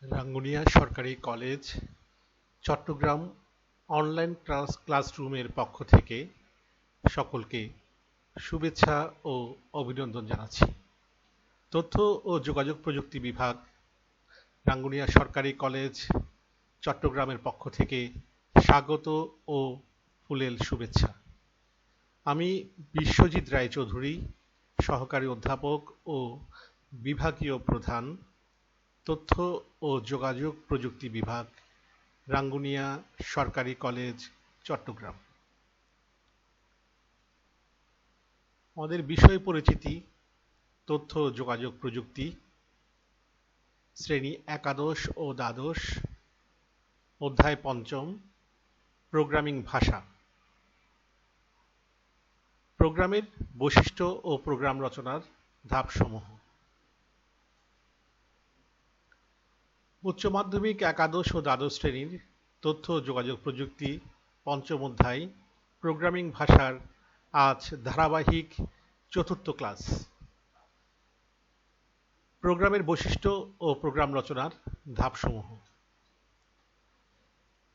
রাঙ্গুনিয়া সরকারি college Chittagong online ক্লাসরুমের পক্ষ থেকে সকলকে শুভেচ্ছা ও অভিনন্দন জানাচ্ছি। তথ্য ও যোগাযোগ প্রযুক্তি বিভাগ রাঙ্গুনিয়া সরকারি কলেজ চট্টগ্রামের পক্ষ থেকে স্বাগত ও ফুলেল শুভেচ্ছা। আমি বিশ্বজিৎ রায়চৌধুরী, সহকারী অধ্যাপক ও বিভাগীয় প্রধান, তথ্য ও যোগাযোগ প্রযুক্তি বিভাগ, রাঙ্গুনিয়া সরকারি কলেজ চট্টগ্রাম। আমাদের বিষয় পরিচিতি তথ্য ও যোগাযোগ প্রযুক্তি, শ্রেণী একাদশ ও দ্বাদশ, অধ্যায় পঞ্চম, প্রোগ্রামিং ভাষা। প্রোগ্রামের বৈশিষ্ট্য ও প্রোগ্রাম রচনার ধাপসমূহ। উচ্চ মাধ্যমিক একাদশ ও দ্বাদশ শ্রেণীর তথ্য ও যোগাযোগ প্রযুক্তি পঞ্চম অধ্যায় প্রোগ্রামিং ভাষার আজ ধারাবাহিক চতুর্থ ক্লাস। প্রোগ্রামের বৈশিষ্ট্য ও প্রোগ্রাম রচনার ধাপসমূহ।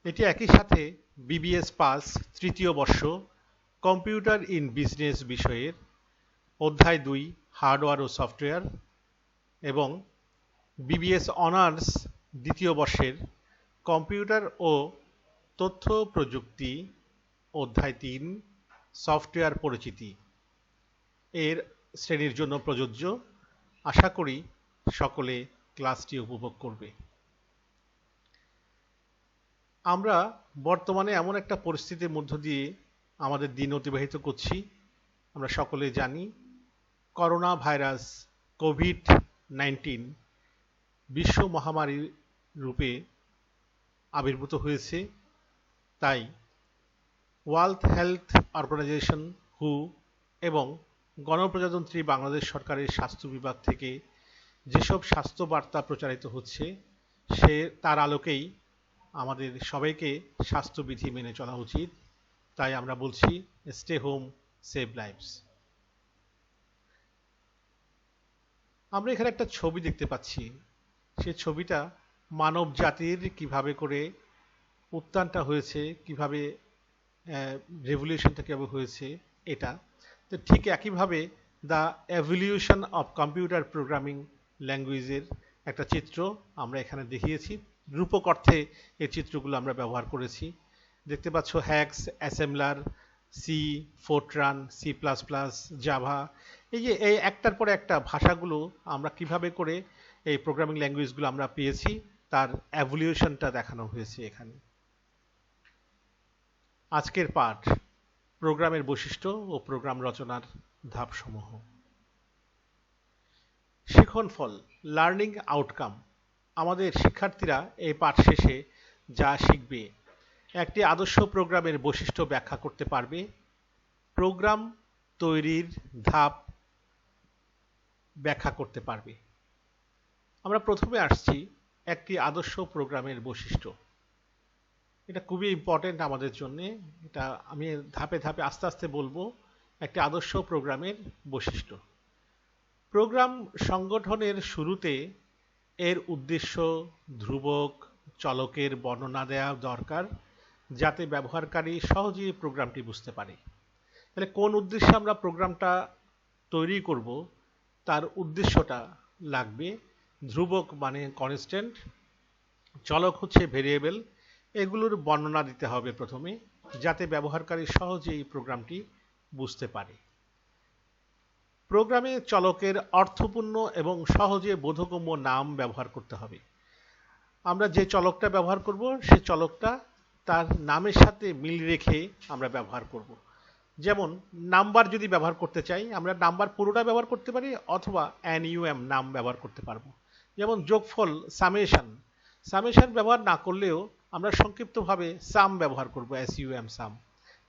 এটি একই সাথে বিবিএস পাস তৃতীয় বর্ষ কম্পিউটার ইন বিজনেস বিষয়ের অধ্যায় 2 হার্ডওয়্যার ও সফটওয়্যার এবং বিবিএস অনার্স দ্বিতীয় বর্ষের কম্পিউটার ও তথ্য প্রযুক্তি অধ্যায় 3 সফটওয়্যার পরিচিতি এর শ্রেণীর জন্য প্রযোজ্য। আশা করি সকলে ক্লাসটি উপভোগ করবে। আমরা বর্তমানে এমন একটা পরিস্থিতির মধ্য দিয়ে আমাদের দিন অতিবাহিত করছি। আমরা সকলে জানি করোনা ভাইরাস কোভিড-19 বিশ্ব মহামারী রূপে আবির্ভূত হয়েছে। তাই ওয়ার্ল্ড হেলথ অর্গানাইজেশন হু এবং গণপ্রজাতন্ত্রী বাংলাদেশ সরকারের স্বাস্থ্য বিভাগ থেকে যেসব স্বাস্থ্য বার্তা প্রচারিত হচ্ছে তার আলোকেই আমাদের সবাইকে স্বাস্থ্যবিধি মেনে চলা উচিত। তাই আমরা বলছি স্টে হোম, সেভ লাইভস। আমরা এখানে একটা ছবি দেখতে পাচ্ছি। সেই ছবিটা মানব জাতির কিভাবে করে উত্থানটা হয়েছে, কিভাবে রেভলিউশনটা কিভাবে হয়েছে, এটা তো ঠিক একইভাবে the evolution of computer programming ল্যাঙ্গুয়েজের একটা চিত্র আমরা এখানে দেখিয়েছি। রূপক অর্থে এই চিত্রগুলো আমরা ব্যবহার করেছি। দেখতে পাচ্ছ হ্যাক্স, assembler, C, Fortran, C plus plus, Java, এই যে এই একটার পরে একটা ভাষাগুলো আমরা কিভাবে করে এই প্রোগ্রামিং ল্যাঙ্গুয়েজগুলো আমরা পেয়েছি তার এভলিউশনটা দেখানো হয়েছে এখানে। আজকের পাঠ প্রোগ্রামের বৈশিষ্ট্য ও প্রোগ্রাম রচনার ধাপসমূহ। শিখন ফল, লার্নিং আউটকাম। আমাদের শিক্ষার্থীরা এই পাঠ শেষে যা শিখবে, একটি আদর্শ প্রোগ্রামের বৈশিষ্ট্য ব্যাখ্যা করতে পারবে, প্রোগ্রাম তৈরির ধাপ ব্যাখ্যা করতে পারবে। আমরা প্রথমে আসছি একটি আদর্শ প্রোগ্রামের বৈশিষ্ট্য। এটা খুবই ইম্পর্টেন্ট আমাদের জন্য। এটা আমি ধাপে ধাপে আস্তে আস্তে বলবো। একটি আদর্শ প্রোগ্রামের বৈশিষ্ট্য। প্রোগ্রাম সংগঠনের শুরুতে এর উদ্দেশ্য ধ্রুবক চলকের বর্ণনা দেওয়া দরকার, যাতে ব্যবহারকারী সহজেই প্রোগ্রামটি বুঝতে পারে। তাহলে কোন উদ্দেশ্যে আমরা প্রোগ্রামটা তৈরি করব তার উদ্দেশ্যটা লাগবে। ধ্রুবক মানে কনস্ট্যান্ট, চলক হচ্ছে ভেরিয়েবল, এগুলোর বর্ণনা দিতে হবে প্রথমে, যাতে ব্যবহারকারী সহজেই প্রোগ্রামটি বুঝতে পারে। প্রোগ্রামে চলকের অর্থপূর্ণ এবং সহজে বোধগম্য নাম ব্যবহার করতে হবে। আমরা যে চলকটা ব্যবহার করব সে চলকটা তার নামের সাথে মিল রেখে আমরা ব্যবহার করব। যেমন নাম্বার যদি ব্যবহার করতে চাই, আমরা নাম্বার পুরোটা ব্যবহার করতে পারি অথবা NUM নাম ব্যবহার করতে পারবো। যেমন যোগফল, সামেশন, সামেশন ব্যবহার না করলেও আমরা সংক্ষিপ্তভাবে সাম ব্যবহার করব, SUM সাম।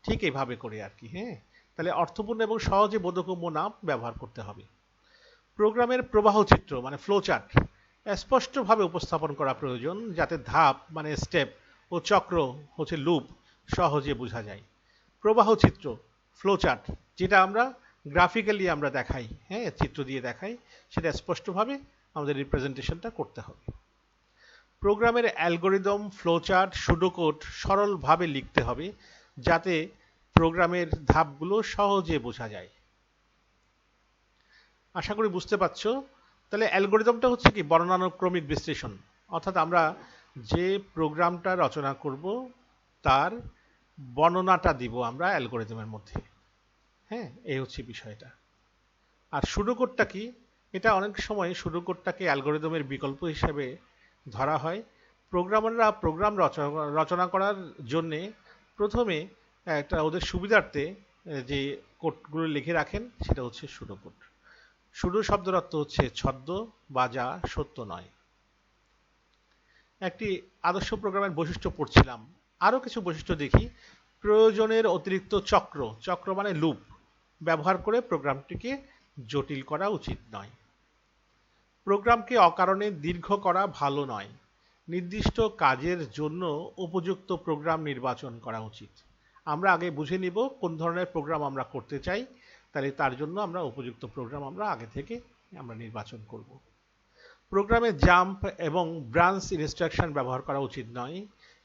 ঠিক এইভাবে করে আর কি। হ্যাঁ, তাহলে অর্থপূর্ণ এবং সহজে বোধগম্য নাম ব্যবহার করতে হবে। প্রোগ্রামের প্রবাহ চিত্র মানে ফ্লো চার্ট স্পষ্টভাবে উপস্থাপন করা প্রয়োজন, যাতে ধাপ মানে স্টেপ ও চক্র হচ্ছে লুপ সহজে বোঝা যায়। প্রবাহ চিত্র, ফ্লো চার্ট, যেটা আমরা গ্রাফিক্যালি আমরা দেখাই, হ্যাঁ চিত্র দিয়ে দেখাই, সেটা স্পষ্টভাবে আমাদের রিপ্রেজেন্টেশনটা করতে হবে। প্রোগ্রামের অ্যালগরিদম, ফ্লোচার্ট, সুডোকোড সরলভাবে লিখতে হবে যাতে প্রোগ্রামের ধাপগুলো সহজে বোঝা যায়। আশা করি বুঝতে পারছো। তাহলে অ্যালগরিদমটা হচ্ছে কি বর্ণানুক্রমিক বিশ্লেষণ, অর্থাৎ আমরা যে প্রোগ্রামটা রচনা করব তার বর্ণনাটা দিব আমরা অ্যালগরিদমের মধ্যে। হ্যাঁ, এই হচ্ছে বিষয়টা। আর সুডোকোডটা কি? এটা অনেক সময় সুডোকোডটাকে অ্যালগরিদমের বিকল্প হিসেবে ধরা হয়। প্রোগ্রামাররা প্রোগ্রাম রচনা করার জন্যে প্রথমে একটা ওদের সুবিধার্থে যে কোডগুলো লিখে রাখেন সেটা হচ্ছে সুডোকোড। সুডো শব্দের অর্থ হচ্ছে ছদ্ম বা যা সত্য নয়। একটি আদর্শ প্রোগ্রামের বৈশিষ্ট্য পড়ছিলাম, আরও কিছু বৈশিষ্ট্য দেখি। প্রয়োজনের অতিরিক্ত চক্র, চক্র মানে লুপ ব্যবহার করে প্রোগ্রামটিকে জটিল করা উচিত নয়। প্রোগ্রামকে অকারণে দীর্ঘ করা ভালো নয়। নির্দিষ্ট কাজের জন্য উপযুক্ত প্রোগ্রাম নির্বাচন করা উচিত। আমরা আগে বুঝে নিব কোন ধরনের প্রোগ্রাম আমরা করতে চাই, তাহলে তার জন্য আমরা উপযুক্ত প্রোগ্রাম আমরা আগে থেকে আমরা নির্বাচন করব। প্রোগ্রামে জাম্প এবং ব্রাঞ্চ ইনস্ট্রাকশন ব্যবহার করা উচিত নয়,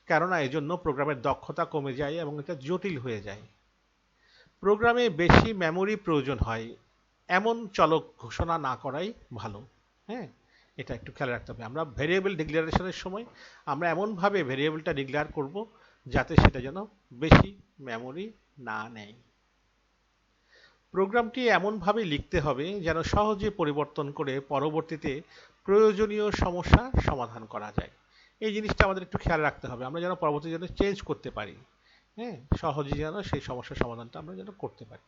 কেননা এজন্য প্রোগ্রামের দক্ষতা কমে যায় এবং এটা জটিল হয়ে যায়। প্রোগ্রামে বেশি মেমোরি প্রয়োজন হয় এমন চলক ঘোষণা না করাই ভালো। হ্যাঁ, এটা একটু খেয়াল রাখতে হবে। আমরা ভেরিয়েবল ডিক্লারেশনের সময় আমরা এমনভাবে ভেরিয়েবলটা ডিক্লেয়ার করব যাতে সেটা যেন বেশি মেমোরি না নেয়। প্রোগ্রামটি এমনভাবে লিখতে হবে যেন সহজে পরিবর্তন করে পরবর্তীতে প্রয়োজনীয় সমস্যা সমাধান করা যায়। এই জিনিসটা আমাদের একটু খেয়াল রাখতে হবে, আমরা যেন পরবর্তীতে যেন চেঞ্জ করতে পারি। হ্যাঁ, সহজে যেন সেই সমস্যার সমাধানটা আমরা যেন করতে পারি।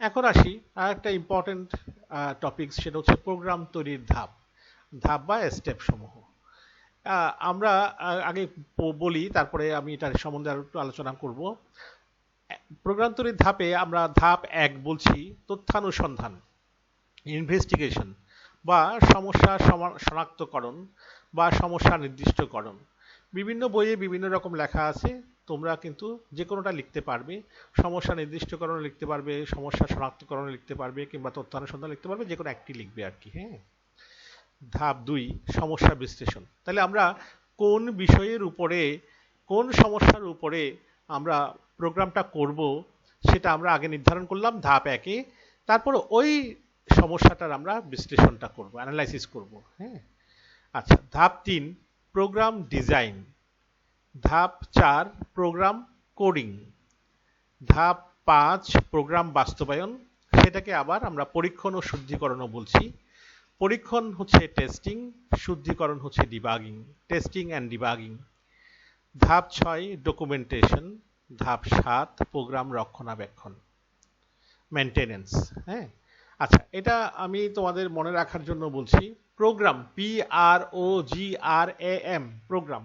এখন আসি আর একটা ইম্পর্টেন্ট টপিক, সেটা হচ্ছে প্রোগ্রাম তৈরির ধাপ, ধাপ বা স্টেপ সমূহ। আমরা আগে বলি, তারপরে আমি এটার সম্বন্ধে আরো একটু আলোচনা করব। প্রোগ্রাম তৈরির ধাপে আমরা ধাপ 1 বলছি তথ্যানুসন্ধান, ইনভেস্টিগেশন বা সমস্যা শনাক্তকরণ বা সমস্যা নির্দিষ্টকরণ। বিভিন্ন বইয়ে বিভিন্ন রকম লেখা আছে, তোমরা কিন্তু যে কোনোটা লিখতে পারবে। সমস্যা নির্দিষ্টকরণ লিখতে পারবে, সমস্যা শনাক্তকরণ লিখতে পারবে, কিংবা তথ্যানুসন্ধান লিখতে পারবে, যে কোনো একটি লিখবে আর কি। হ্যাঁ। ধাপ 2 সমস্যা বিশ্লেষণ। তাহলে আমরা কোন বিষয়ের উপরে, কোন সমস্যার উপরে আমরা প্রোগ্রামটা করব সেটা আমরা আগে নির্ধারণ করলাম ধাপ 1-এ। তারপর ওই সমস্যাটার আমরা বিশ্লেষণটা করব, অ্যানালাইসিস করব। হ্যাঁ, আচ্ছা। ধাপ 3 প্রোগ্রাম ডিজাইন। ধাপ 4 প্রোগ্রাম কোডিং। ধাপ 5 প্রোগ্রাম বাস্তবায়ন, সেটাকে আবার আমরা পরীক্ষণ ও শুদ্ধিকরণও বলছি। পরীক্ষণ হচ্ছে টেস্টিং, শুদ্ধিকরণ হচ্ছে ডিবাগিং, টেস্টিং অ্যান্ড ডিবাগিং। ধাপ 6 ডকুমেন্টেশন। ধাপ 7 প্রোগ্রাম রক্ষণাবেক্ষণ, মেনটেনেন্স। হ্যাঁ, আচ্ছা, এটা আমি তোমাদের মনে রাখার জন্য বলছি। প্রোগ্রাম, PROGRAM, প্রোগ্রাম,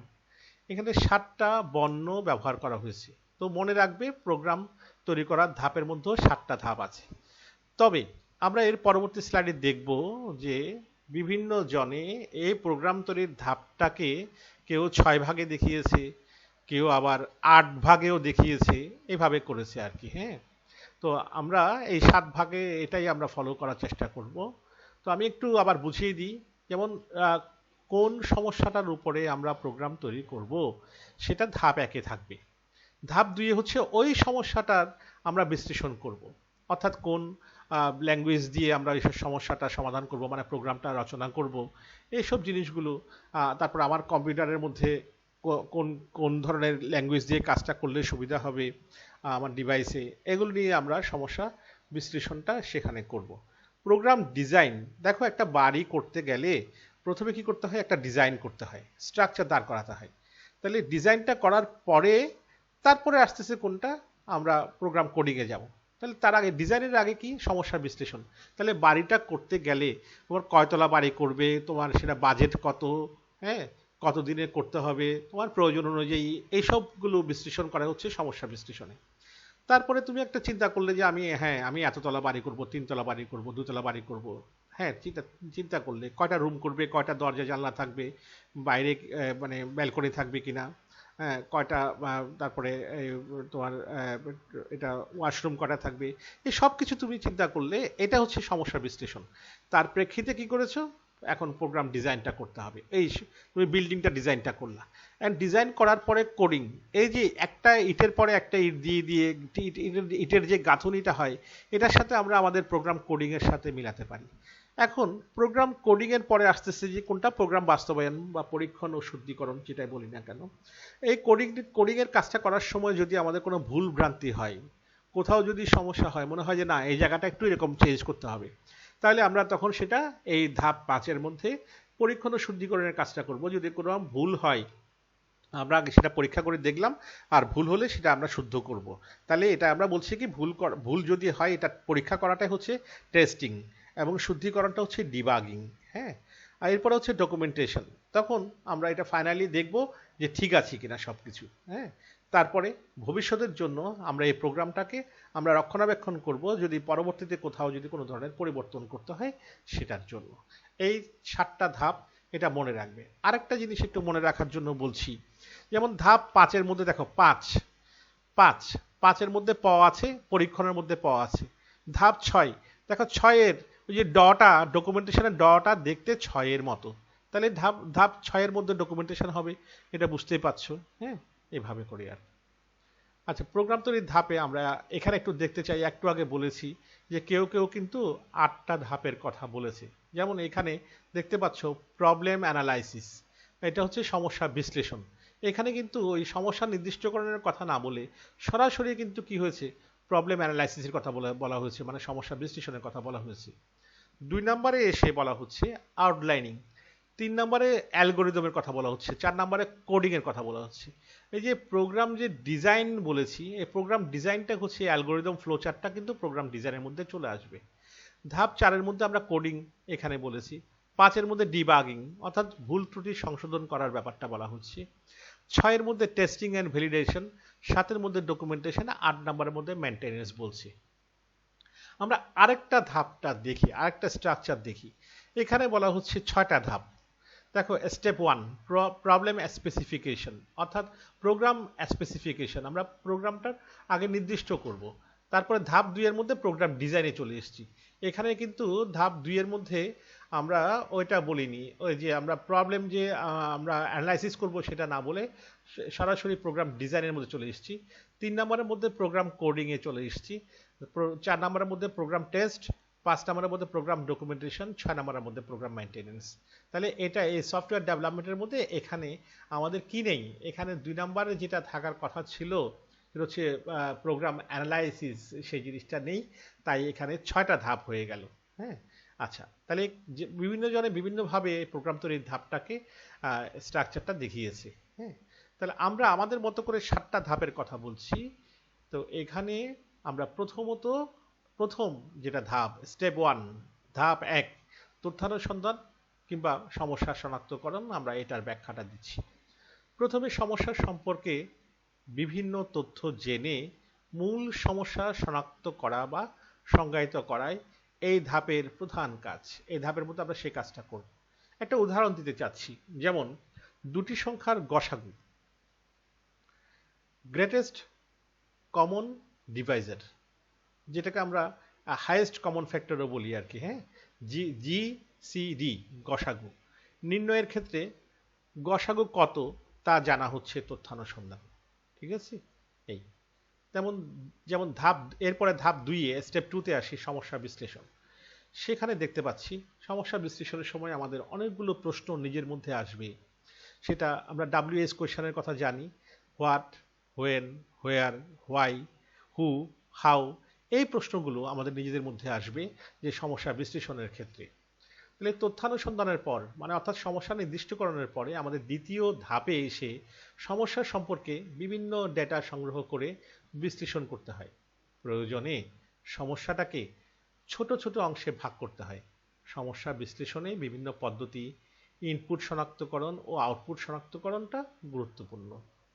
এখানে 7টা বর্ণ ব্যবহার করা হয়েছে। তো মনে রাখবে প্রোগ্রাম তৈরি করার ধাপের মধ্যে 7টা ধাপ আছে। তবে আমরা এর পরবর্তী স্লাইডে দেখব যে বিভিন্ন জনে এই প্রোগ্রাম তৈরির ধাপটাকে কেউ 6 ভাগে দেখিয়েছে, কেউ আবার 8 ভাগেও দেখিয়েছে, এভাবে করেছে আর কি। হ্যাঁ, তো আমরা এই 7 ভাগে এটাই আমরা ফলো করার চেষ্টা করব। তো আমি একটু আবার বুঝিয়ে দিই, যেমন কোন সমস্যাটার উপরে আমরা প্রোগ্রাম তৈরি করব সেটা ধাপ 1-এ থাকবে। ধাপ 2-এ হচ্ছে ওই সমস্যাটার আমরা বিশ্লেষণ করব, অর্থাৎ কোন ল্যাঙ্গুয়েজ দিয়ে আমরা এইসব সমস্যাটা সমাধান করব, মানে প্রোগ্রামটা রচনা করব, এইসব জিনিসগুলো। তারপর আমার কম্পিউটারের মধ্যে কোন কোন ধরনের ল্যাঙ্গুয়েজ দিয়ে কাজটা করলে সুবিধা হবে আমার ডিভাইসে, এগুলো নিয়ে আমরা সমস্যা বিশ্লেষণটা সেখানে করব। প্রোগ্রাম ডিজাইন, দেখো একটা বাড়ি করতে গেলে প্রথমে কি করতে হয়, একটা ডিজাইন করতে হয়, স্ট্রাকচার দাঁড় করাতে হয়। তাহলে ডিজাইনটা করার পরে তারপরে আসতেছে কোনটা, আমরা প্রোগ্রাম কোডিংয়ে যাব। তাহলে তার আগে, ডিজাইনের আগে কি, সমস্যা বিশ্লেষণ। তাহলে বাড়িটা করতে গেলে তোমার কয়তলা বাড়ি করবে, তোমার সেটা বাজেট কত, হ্যাঁ, কত দিনে করতে হবে, তোমার প্রয়োজন অনুযায়ী, এইসবগুলো বিশ্লেষণ করা হচ্ছে সমস্যা বিশ্লেষণে। তারপরে তুমি একটা চিন্তা করলে যে আমি এততলা বাড়ি করব, 3 তলা বাড়ি করব, 2 তলা বাড়ি করব। হ্যাঁ, চিন্তা করলে কয়টা রুম করবে, কয়টা দরজা জানলা থাকবে, বাইরে মানে ব্যালকনি থাকবে কিনা, হ্যাঁ, কয়টা, তারপরে তোমার এটা ওয়াশরুম কয়টা থাকবে, এই সব কিছু তুমি চিন্তা করলে এটা হচ্ছে সমস্যা বিশ্লেষণ। তার প্রেক্ষিতে কি করেছো, এখন প্রোগ্রাম ডিজাইনটা করতে হবে। তুমি বিল্ডিংটা ডিজাইনটা করলা, অ্যান্ড ডিজাইন করার পরে কোডিং। এই যে একটা ইটের পরে একটা ইট দিয়ে দিয়ে ইটের যে গাঁথুনিটা হয়, এটার সাথে আমরা আমাদের প্রোগ্রাম কোডিং এর সাথে মিলাতে পারি। এখন প্রোগ্রাম কোডিং এর পরে আসতেছে যে কোনটা প্রোগ্রাম বাস্তবায়ন বা পরীক্ষণ ও শুদ্ধিকরণ, যেটাই বলি না কেন। এই কোডিং এর কাজটা করার সময় যদি আমাদের কোনো ভুল ভ্রান্তি হয়, কোথাও যদি সমস্যা হয়, মনে হয় যে না এই জায়গাটা একটু এরকম চেঞ্জ করতে হবে, তাহলে আমরা তখন সেটা এই ধাপ 5-এর মধ্যে পরীক্ষণ ও শুদ্ধিকরণের কাজটা করব। যদি কোনো ভুল হয় আমরা সেটা পরীক্ষা করে দেখলাম, আর ভুল হলে সেটা আমরা শুদ্ধ করব। তাহলে এটা আমরা বলছি কি ভুল যদি হয় এটা পরীক্ষা করাটাই হচ্ছে টেস্টিং, এবং শুদ্ধিকরণটা হচ্ছে ডিবাগিং। হ্যাঁ, আর এরপরে হচ্ছে ডকুমেন্টেশন। তখন আমরা এটা ফাইনালি দেখব যে ঠিক আছে কিনা সব কিছু। হ্যাঁ, তারপরে ভবিষ্যতের জন্য আমরা এই প্রোগ্রামটাকে আমরা রক্ষণাবেক্ষণ করব, যদি পরবর্তীতে কোথাও যদি কোনো ধরনের পরিবর্তন করতে হয় সেটার জন্য। এই 7টা ধাপ এটা মনে রাখবে। আরেকটা জিনিস একটু মনে রাখার জন্য বলছি, যেমন ধাপ 5-এর মধ্যে দেখো 5-5-5-এর মধ্যে প আছে, পরীক্ষণের মধ্যে প আছে। ধাপ 6 দেখো 6-এর ওই যে ডটা, ডকুমেন্টেশনের ডটা দেখতে 6-এর মতো, তাহলে ধাপ 6-এর মধ্যে ডকুমেন্টেশন হবে, এটা বুঝতেই পারছো। হ্যাঁ, এভাবে করি আর। আচ্ছা, প্রোগ্রাম তৈরির ধাপে আমরা এখানে একটু দেখতে চাই, একটু আগে বলেছি যে কেউ কেউ কিন্তু 8টা ধাপের কথা বলেছে। যেমন এখানে দেখতে পাচ্ছ প্রবলেম অ্যানালাইসিস, এটা হচ্ছে সমস্যা বিশ্লেষণ। এখানে কিন্তু ওই সমস্যা নির্দিষ্টকরণের কথা না বলে সরাসরি কিন্তু কি হয়েছে, প্রবলেম অ্যানালাইসিসের কথা বলা হয়েছে, মানে সমস্যা বিশ্লেষণের কথা বলা হয়েছে। 2 নম্বরে এসে বলা হচ্ছে আউটলাইনিং, 3 নম্বরে অ্যালগোরিদমের কথা বলা হচ্ছে, 4 নম্বরে কোডিং এর কথা বলা হচ্ছে। এই যে প্রোগ্রাম যে ডিজাইন বলেছি, এই প্রোগ্রাম ডিজাইনটা হচ্ছে অ্যালগোরিদম ফ্লো চার্টটা কিন্তু প্রোগ্রাম ডিজাইনের মধ্যে চলে আসবে। ধাপ 4-এর মধ্যে আমরা কোডিং এখানে বলেছি, 5-এর মধ্যে ডিবাগিং অর্থাৎ ভুল ত্রুটি সংশোধন করার ব্যাপারটা বলা হচ্ছে, 6-এর মধ্যে টেস্টিং অ্যান্ড ভ্যালিডেশন, 7-এর মধ্যে ডকুমেন্টেশন, 8 নম্বরের মধ্যে মেইনটেনেন্স বলছি। আমরা আরেকটা ধাপটা দেখি, আরেকটা স্ট্রাকচার দেখি। এখানে বলা হচ্ছে 6টা ধাপ। দেখো স্টেপ 1 প্রবলেম স্পেসিফিকেশন, অর্থাৎ প্রোগ্রাম স্পেসিফিকেশন, আমরা প্রোগ্রামটার আগে নির্দিষ্ট করব। তারপরে ধাপ 2-এর মধ্যে প্রোগ্রাম ডিজাইনে চলে এসেছি। এখানে কিন্তু ধাপ 2-এর মধ্যে আমরা ওইটা বলিনি, ওই যে আমরা প্রবলেম যে আমরা অ্যানালাইসিস করব সেটা না বলে সরাসরি প্রোগ্রাম ডিজাইনের মধ্যে চলে এসেছি। 3 নম্বরের মধ্যে প্রোগ্রাম কোডিংয়ে চলে এসেছি। 4 নম্বরের মধ্যে প্রোগ্রাম টেস্ট, 5 নম্বরের মধ্যে প্রোগ্রাম ডকুমেন্টেশন, 6 নম্বরের মধ্যে প্রোগ্রাম মেইনটেনেন্স। তাহলে এটা এই সফটওয়্যার ডেভেলপমেন্টের মধ্যে এখানে আমাদের কি নেই, এখানে 2 নম্বরে যেটা থাকার কথা ছিল সেটা হচ্ছে প্রোগ্রাম অ্যানালাইসিস, সেই জিনিসটা নেই, তাই এখানে 6টা ধাপ হয়ে গেল। হ্যাঁ, আচ্ছা, তাহলে বিভিন্ন জনে বিভিন্নভাবে প্রোগ্রাম তৈরির ধাপটাকে স্ট্রাকচারটা দেখিয়েছে। হ্যাঁ, তাহলে আমরা আমাদের মতো করে 7টা ধাপের কথা বলছি। তো এখানে আমরা প্রথম যেটা ধাপ, স্টেপ 1, ধাপ 1, তথ্যানুসন্ধান কিংবা সমস্যা শনাক্তকরণ, আমরা এটার ব্যাখ্যাটা দিচ্ছি। প্রথমে সমস্যা সম্পর্কে বিভিন্ন তথ্য জেনে মূল সমস্যা শনাক্ত করা বা সংজ্ঞায়িত করাই এই ধাপের প্রধান কাজ। এই ধাপের মধ্যে আমরা সেই কাজটা করব। একটা উদাহরণ দিতে চাচ্ছি, যেমন দুটি সংখ্যার গসাগু, গ্রেটেস্ট কমন ডিভাইজার, যেটাকে আমরা হাইয়েস্ট কমন ফ্যাক্টরও বলি আর কি। হ্যাঁ, জিসিডি, গসাগু নির্ণয়ের ক্ষেত্রে গসাগু কত তা জানা হচ্ছে তথ্যানুসন্ধান। ঠিক আছে, এই যেমন এরপরে ধাপ 2-এ স্টেপ 2-তে আসি, সমস্যা বিশ্লেষণ। সেখানে দেখতে পাচ্ছি সমস্যা বিশ্লেষণের সময় আমাদের অনেকগুলো প্রশ্ন নিজের মধ্যে আসবে। সেটা আমরা WH কোয়েশ্চেনের কথা জানি, what, when, where, why, who, how, এই প্রশ্নগুলো আমাদের নিজেদের মধ্যে আসবে যে সমস্যা বিশ্লেষণের ক্ষেত্রে। তাহলে তথ্যানুসন্ধানের পর, মানে অর্থাৎ সমস্যা নির্দিষ্টকরণের পরে আমাদের দ্বিতীয় ধাপে এসে সমস্যা সম্পর্কে বিভিন্ন ডেটা সংগ্রহ করে বিশ্লেষণ করতে হয়। প্রয়োজনে সমস্যাটাকে ছোট ছোট অংশে ভাগ করতে হয়। সমস্যা বিশ্লেষণে বিভিন্ন পদ্ধতি, ইনপুট শনাক্তকরণ ও আউটপুট শনাক্তকরণটা গুরুত্বপূর্ণ।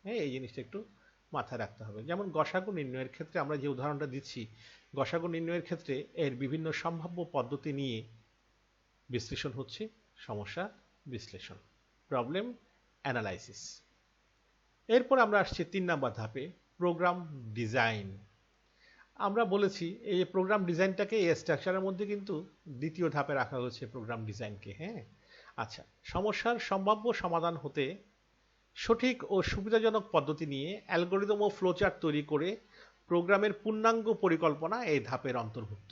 হ্যাঁ, এই জিনিসটা একটু মাথায় রাখতে হবে। যেমন গসাগু নির্ণয়ের ক্ষেত্রে আমরা যে উদাহরণটা দিচ্ছি, গসাগু নির্ণয়ের ক্ষেত্রে এর বিভিন্ন সম্ভাব্য পদ্ধতি নিয়ে বিশ্লেষণ হচ্ছে সমস্যা বিশ্লেষণ, প্রবলেম অ্যানালাইসিস। এরপর আমরা আসছি 3 নম্বর ধাপে, প্রোগ্রাম ডিজাইন। আমরা বলেছি এই প্রোগ্রাম ডিজাইনটাকে এই স্ট্রাকচারের মধ্যে কিন্তু দ্বিতীয় ধাপে রাখা হয়েছে প্রোগ্রাম ডিজাইনকে। হ্যাঁ, আচ্ছা, সমস্যার সম্ভাব্য সমাধান হতে সঠিক ও সুবিধাজনক পদ্ধতি নিয়ে অ্যালগরিদম ও ফ্লোচার্ট তৈরি করে প্রোগ্রামের পূর্ণাঙ্গ পরিকল্পনা এই ধাপের অন্তর্ভুক্ত।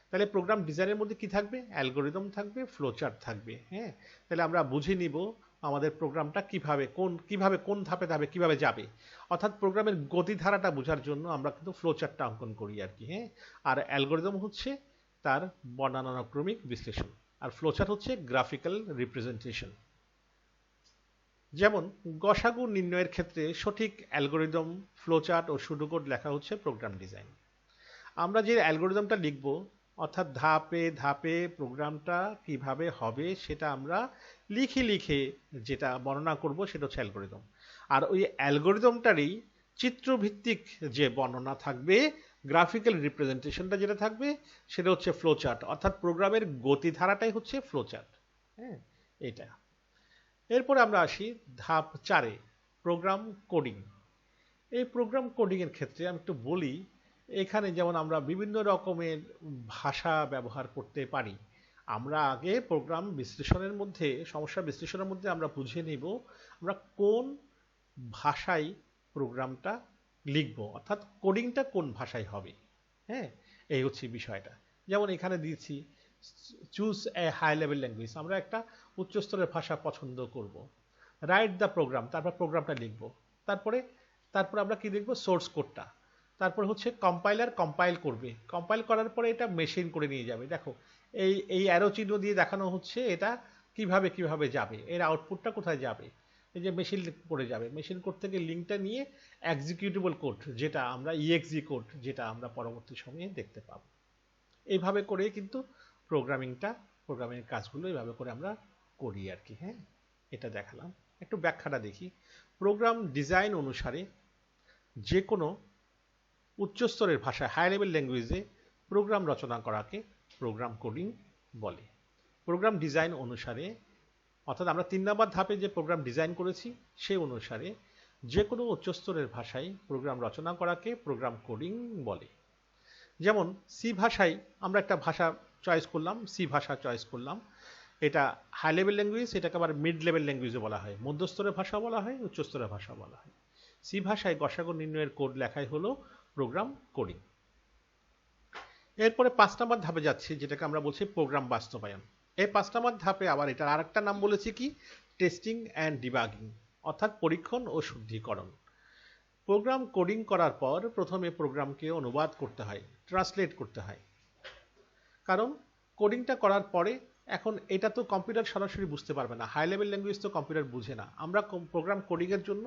তাহলে প্রোগ্রাম ডিজাইনের মধ্যে কি থাকবে? অ্যালগরিদম থাকবে, ফ্লোচার্ট থাকবে। হ্যাঁ, তাহলে আমরা বুঝে নিব আমাদের প্রোগ্রামটা কিভাবে কোন ধাপে ধাপে কিভাবে যাবে। অর্থাৎ প্রোগ্রামের গতিধারাটা বোঝার জন্য আমরা কিন্তু ফ্লোচার্টটা অঙ্কন করি আর কি। হ্যাঁ, আর অ্যালগরিদম হচ্ছে তার বর্ণানুক্রমিক বিশ্লেষণ, আর ফ্লোচার্ট হচ্ছে গ্রাফিক্যাল রিপ্রেজেন্টেশন। যেমন গসাগু নির্ণয়ের ক্ষেত্রে সঠিক অ্যালগরিদম, ফ্লোচার্ট ও সুডোকোড লেখা হচ্ছে প্রোগ্রাম ডিজাইন। আমরা যে অ্যালগরিদমটা লিখব, অর্থাৎ ধাপে ধাপে প্রোগ্রামটা কিভাবে হবে সেটা আমরা লিখে লিখে যেটা বর্ণনা করব সেটা হচ্ছে অ্যালগরিদম। আর ওই অ্যালগরিদমটারই চিত্রভিত্তিক যে বর্ণনা থাকবে, গ্রাফিক্যাল রিপ্রেজেন্টেশনটা যেটা থাকবে সেটা হচ্ছে ফ্লোচার্ট। অর্থাৎ প্রোগ্রামের গতিধারাটাই হচ্ছে ফ্লোচার্ট। হ্যাঁ, এটা। এরপরে আমরা আসি ধাপ 4-এ, প্রোগ্রাম কোডিং। এই প্রোগ্রাম কোডিং এর ক্ষেত্রে আমি একটু বলি, এখানে যেমন আমরা বিভিন্ন রকমের ভাষা ব্যবহার করতে পারি। আমরা আগে প্রোগ্রাম বিশ্লেষণের মধ্যে, সমস্যা বিশ্লেষণের মধ্যে আমরা বুঝে নিব আমরা কোন ভাষায় প্রোগ্রামটা লিখব, অর্থাৎ কোডিংটা কোন ভাষায় হবে। হ্যাঁ, এই হচ্ছে বিষয়টা। যেমন এখানে দিয়েছি choose a high level language, আমরা একটা উচ্চস্তরের ভাষা পছন্দ করব। রাইট দ্য প্রোগ্রাম, তারপর প্রোগ্রামটা লিখব। তারপরে তারপর আমরা কি লিখব? সোর্স কোডটা। তারপর হচ্ছে কম্পাইলার কম্পাইল করবে, কম্পাইল করার পরে এটা মেশিন করে নিয়ে যাবে। দেখো এই অ্যারো চিহ্ন দিয়ে দেখানো হচ্ছে এটা কিভাবে কিভাবে যাবে, এর আউটপুটটা কোথায় যাবে। এই যে মেশিন করে যাবে, মেশিন কোড থেকে লিঙ্কটা নিয়ে এক্সিকিউটেবল কোড, যেটা আমরা ইএক্সি কোড, যেটা আমরা পরবর্তী সময়ে দেখতে পাবো। এইভাবে করে কিন্তু প্রোগ্রামিং কাজগুলো এইভাবে করে আমরা করি আর কি। হ্যাঁ, এটা দেখালাম। একটু ব্যাখ্যাটা দেখি। প্রোগ্রাম ডিজাইন অনুসারে যে কোনো উচ্চস্তরের ভাষায়, হাই লেভেল ল্যাঙ্গুয়েজে প্রোগ্রাম রচনা করাকে প্রোগ্রাম কোডিং বলে। প্রোগ্রাম ডিজাইন অনুসারে, অর্থাৎ আমরা 3 নম্বর ধাপে যে প্রোগ্রাম ডিজাইন করেছি সেই অনুসারে যে কোনো উচ্চস্তরের ভাষায় প্রোগ্রাম রচনা করাকে প্রোগ্রাম কোডিং বলে। যেমন সি ভাষায় আমরা একটা ভাষা চয়েস করলাম, সি ভাষা চয়েস করলাম। এটা হাই লেভেল ল্যাঙ্গুয়েজ, এটাকে আবার মিড লেভেল ল্যাঙ্গুয়েজও বলা হয়, মধ্যস্তরের ভাষা বলা হয়, উচ্চস্তরের ভাষা বলা হয়। সি ভাষায় গসাগু নির্ণয়ের কোড লেখাই হলো প্রোগ্রাম কোডিং। এরপরে 5 নম্বর ধাপে যাচ্ছি, যেটাকে আমরা বলছি প্রোগ্রাম বাস্তবায়ন। এই 5 নম্বর ধাপে আবার এটার আরেকটা নাম বলেছি কি? টেস্টিং অ্যান্ড ডিবাগিং, অর্থাৎ পরীক্ষণ ও শুদ্ধিকরণ। প্রোগ্রাম কোডিং করার পর প্রথমে প্রোগ্রামকে অনুবাদ করতে হয়, ট্রান্সলেট করতে হয়। কারণ কোডিংটা করার পরে এখন এটা তো কম্পিউটার সরাসরি বুঝতে পারবে না, হাই লেভেল ল্যাঙ্গুয়েজ তো কম্পিউটার বুঝে না। আমরা প্রোগ্রাম কোডিংয়ের জন্য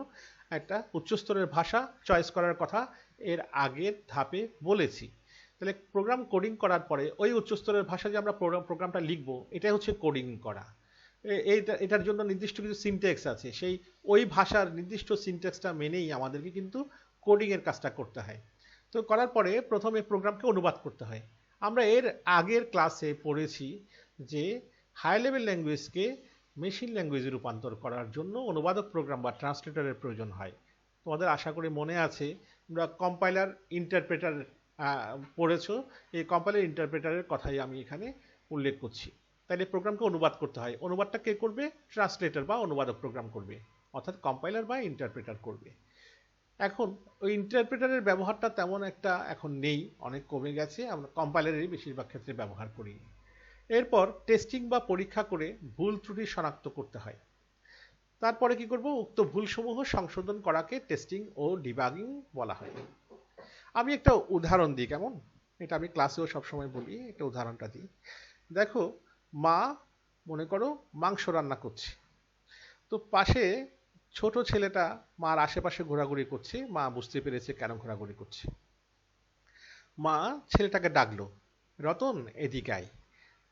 একটা উচ্চস্তরের ভাষা চয়েস করার কথা এর আগের ধাপে বলেছি। তাহলে প্রোগ্রাম কোডিং করার পরে ওই উচ্চস্তরের ভাষা যে আমরা প্রোগ্রামটা লিখবো, এটাই হচ্ছে কোডিং করা। এটার জন্য নির্দিষ্ট কিছু সিনট্যাক্স আছে, সেই ওই ভাষার নির্দিষ্ট সিনট্যাক্সটা মেনেই আমাদেরকে কিন্তু কোডিং এর কাজটা করতে হয়। তো করার পরে প্রথমে প্রোগ্রামকে অনুবাদ করতে হয়। আমরা এর আগের ক্লাসে পড়েছি যে হাই লেভেল ল্যাঙ্গুয়েজকে মেশিন ল্যাঙ্গুয়েজে রূপান্তর করার জন্য অনুবাদক প্রোগ্রাম বা ট্রান্সলেটরের প্রয়োজন হয়। তোমাদের আশা করি মনে আছে, আমরা কম্পাইলার ইন্টারপ্রেটার পড়েছো, এই কম্পাইলার ইন্টারপ্রেটারের কথাই আমি এখানে উল্লেখ করছি। তাহলে প্রোগ্রামকে অনুবাদ করতে হয়, অনুবাদটা কে করবে? ট্রান্সলেটর বা অনুবাদক প্রোগ্রাম করবে, অর্থাৎ কম্পাইলার বা ইন্টারপ্রেটার করবে। এখন ওই ইন্টারপ্রেটারের ব্যবহারটা তেমন একটা এখন নেই, অনেক কমে গেছে, আমরা কম্পাইলারেরই বেশিরভাগ ক্ষেত্রে ব্যবহার করি। এরপর টেস্টিং বা পরীক্ষা করে ভুল ত্রুটি শনাক্ত করতে হয়। তারপরে কি করব? উক্ত ভুলসমূহ সংশোধন করাকে টেস্টিং ও ডিবাগিং বলা হয়। আমি একটা উদাহরণ দিই, কেমন? এটা আমি ক্লাসেও সবসময় বলি, একটা উদাহরণটা দিই। দেখো, মা মনে করো মাংস রান্না করছে, তো পাশে ছোট ছেলেটা মার আশেপাশে ঘোরাঘুরি করছে, মা বুঝতে পেরেছে কেন ঘোরাঘুরি করছে। মা ছেলেটাকে ডাকলো, রতন এদিকে আয়।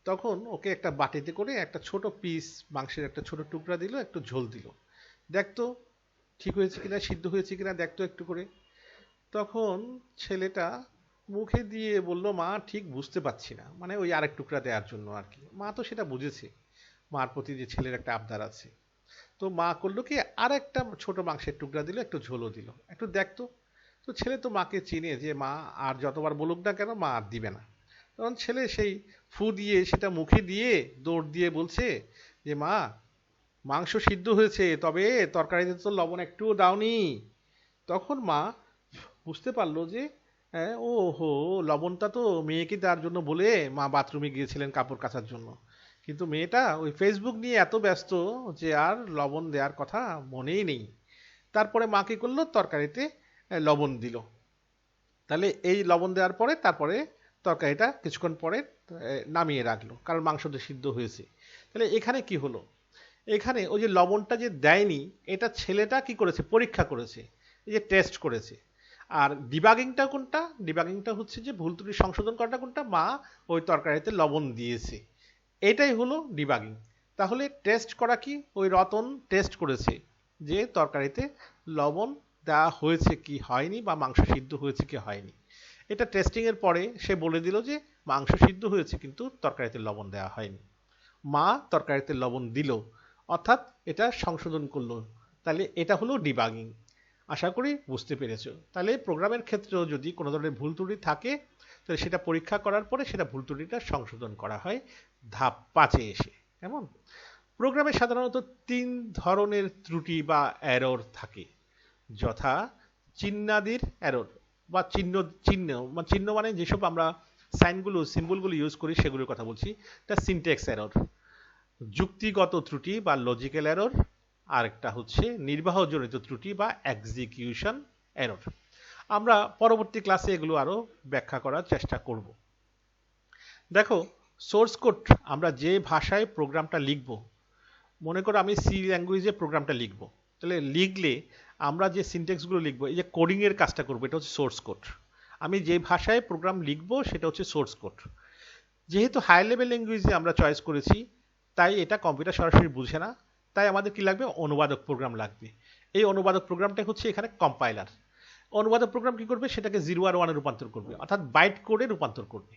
তখন ওকে একটা বাটিতে করে একটা ছোট পিস মাংসের একটা ছোট টুকরা দিল, একটু ঝোল দিল, দেখতো ঠিক হয়েছে কিনা, সিদ্ধ হয়েছে কিনা দেখতো একটু করে। তখন ছেলেটা মুখে দিয়ে বলল, মা ঠিক বুঝতে পারছি না, মানে ওই আরেক টুকরা দেওয়ার জন্য আর কি। মা তো সেটা বুঝেছে, মার প্রতি যে ছেলের একটা আবদার আছে। তো মা করলো কি, আর একটা ছোট মাংসের টুকরা দিল, একটু ঝোলও দিল, একটু দেখতো। তো ছেলে তো মাকে চিনে যে মা আর যতবার বলুক না কেন মা আর দিবে না। তখন ছেলে সেই ফু দিয়ে সেটা মুখে দিয়ে দৌড় দিয়ে বলছে যে মা, মাংস সিদ্ধ হয়েছে, তবে তরকারিতে তো লবণ একটুও দাওনি। তখন মা বুঝতে পারলো যে ও হো, লবণটা তো মেয়েকে দেওয়ার জন্য বলে মা বাথরুমে গিয়েছিলেন কাপড় কাচার জন্য, কিন্তু মেয়েটা ওই ফেসবুক নিয়ে এত ব্যস্ত যে আর লবণ দেওয়ার কথা মনেই নেই। তারপরে মা কি করলো, তরকারিতে লবণ দিল। তাহলে এই লবণ দেওয়ার পরে তারপরে তরকারিটা কিছুক্ষণ পরে নামিয়ে রাখলো, কারণ মাংসটা সিদ্ধ হয়েছে। তাহলে এখানে কি হলো, এখানে ওই যে লবণটা যে দেয়নি, এটা ছেলেটা কি করেছে, পরীক্ষা করেছে, এই যে টেস্ট করেছে। আর ডিবাগিংটা কোনটা, ডিবাগিংটা হচ্ছে যে ভুল ত্রুটি সংশোধন করাটা কোনটা, মা ওই তরকারিতে লবণ দিয়েছে, এটাই হলো ডিবাগিং। তাহলে টেস্ট করা কি, ওই রতন টেস্ট করেছে যে তরকারিতে লবণ দেওয়া হয়েছে কি হয়নি, বা মাংস সিদ্ধ হয়েছে কি হয়নি। এটা টেস্টিং এর পরে সে বলে দিল যে মাংস সিদ্ধ হয়েছে কিন্তু তরকারিতে লবণ দেওয়া হয়নি। মা তরকারিতে লবণ দিল, অর্থাৎ এটা সংশোধন করলো। তাহলে এটা হলো ডিবাগিং। আশা করি বুঝতে পেরেছো। তাহলে প্রোগ্রামের ক্ষেত্রেও যদি কোনো ধরনের ভুল ত্রুটি থাকে, তাহলে সেটা পরীক্ষা করার পরে সেটা ভুল ত্রুটিটা সংশোধন করা হয় ধাপ 5-এ এসে। কেমন? প্রোগ্রামে সাধারণত 3 ধরনের ত্রুটি বা এরর থাকে, যথা চিহ্নাদির এরর বা চিহ্ন, চিহ্ন মানে যেসব আমরা সাইনগুলো সিম্বলগুলো ইউজ করি সেগুলোর কথা বলছি, এটা সিনট্যাক্স এরর। যুক্তিগত ত্রুটি বা লজিক্যাল এরর, আর একটা হচ্ছে নির্বাহজনিত ত্রুটি বা এক্সিকিউশন এরর। আমরা পরবর্তী ক্লাসে এগুলো আরো ব্যাখ্যা করার চেষ্টা করব। দেখো, সোর্স কোড আমরা যে ভাষায় প্রোগ্রামটা লিখব, মনে করো আমি সি ল্যাঙ্গুয়েজে প্রোগ্রামটা লিখব, তাহলে লিখলে আমরা যে সিনট্যাক্সগুলো লিখব, এই যে কোডিং এর কাজটা করবো, এটা হচ্ছে সোর্স কোড। আমি যে ভাষায় প্রোগ্রাম লিখব সেটা হচ্ছে সোর্স কোড। যেহেতু হাই লেভেল ল্যাঙ্গুয়েজে আমরা চয়েস করেছি, তাই এটা কম্পিউটার সরাসরি বুঝে না, তাই আমাদের কি লাগবে, অনুবাদক প্রোগ্রাম লাগবে। এই অনুবাদক প্রোগ্রামটা হচ্ছে এখানে কম্পাইলার। অনুবাদক প্রোগ্রাম কি করবে, সেটাকে 0 আর 1 এ রূপান্তর করবে, অর্থাৎ বাইট কোডে রূপান্তর করবে।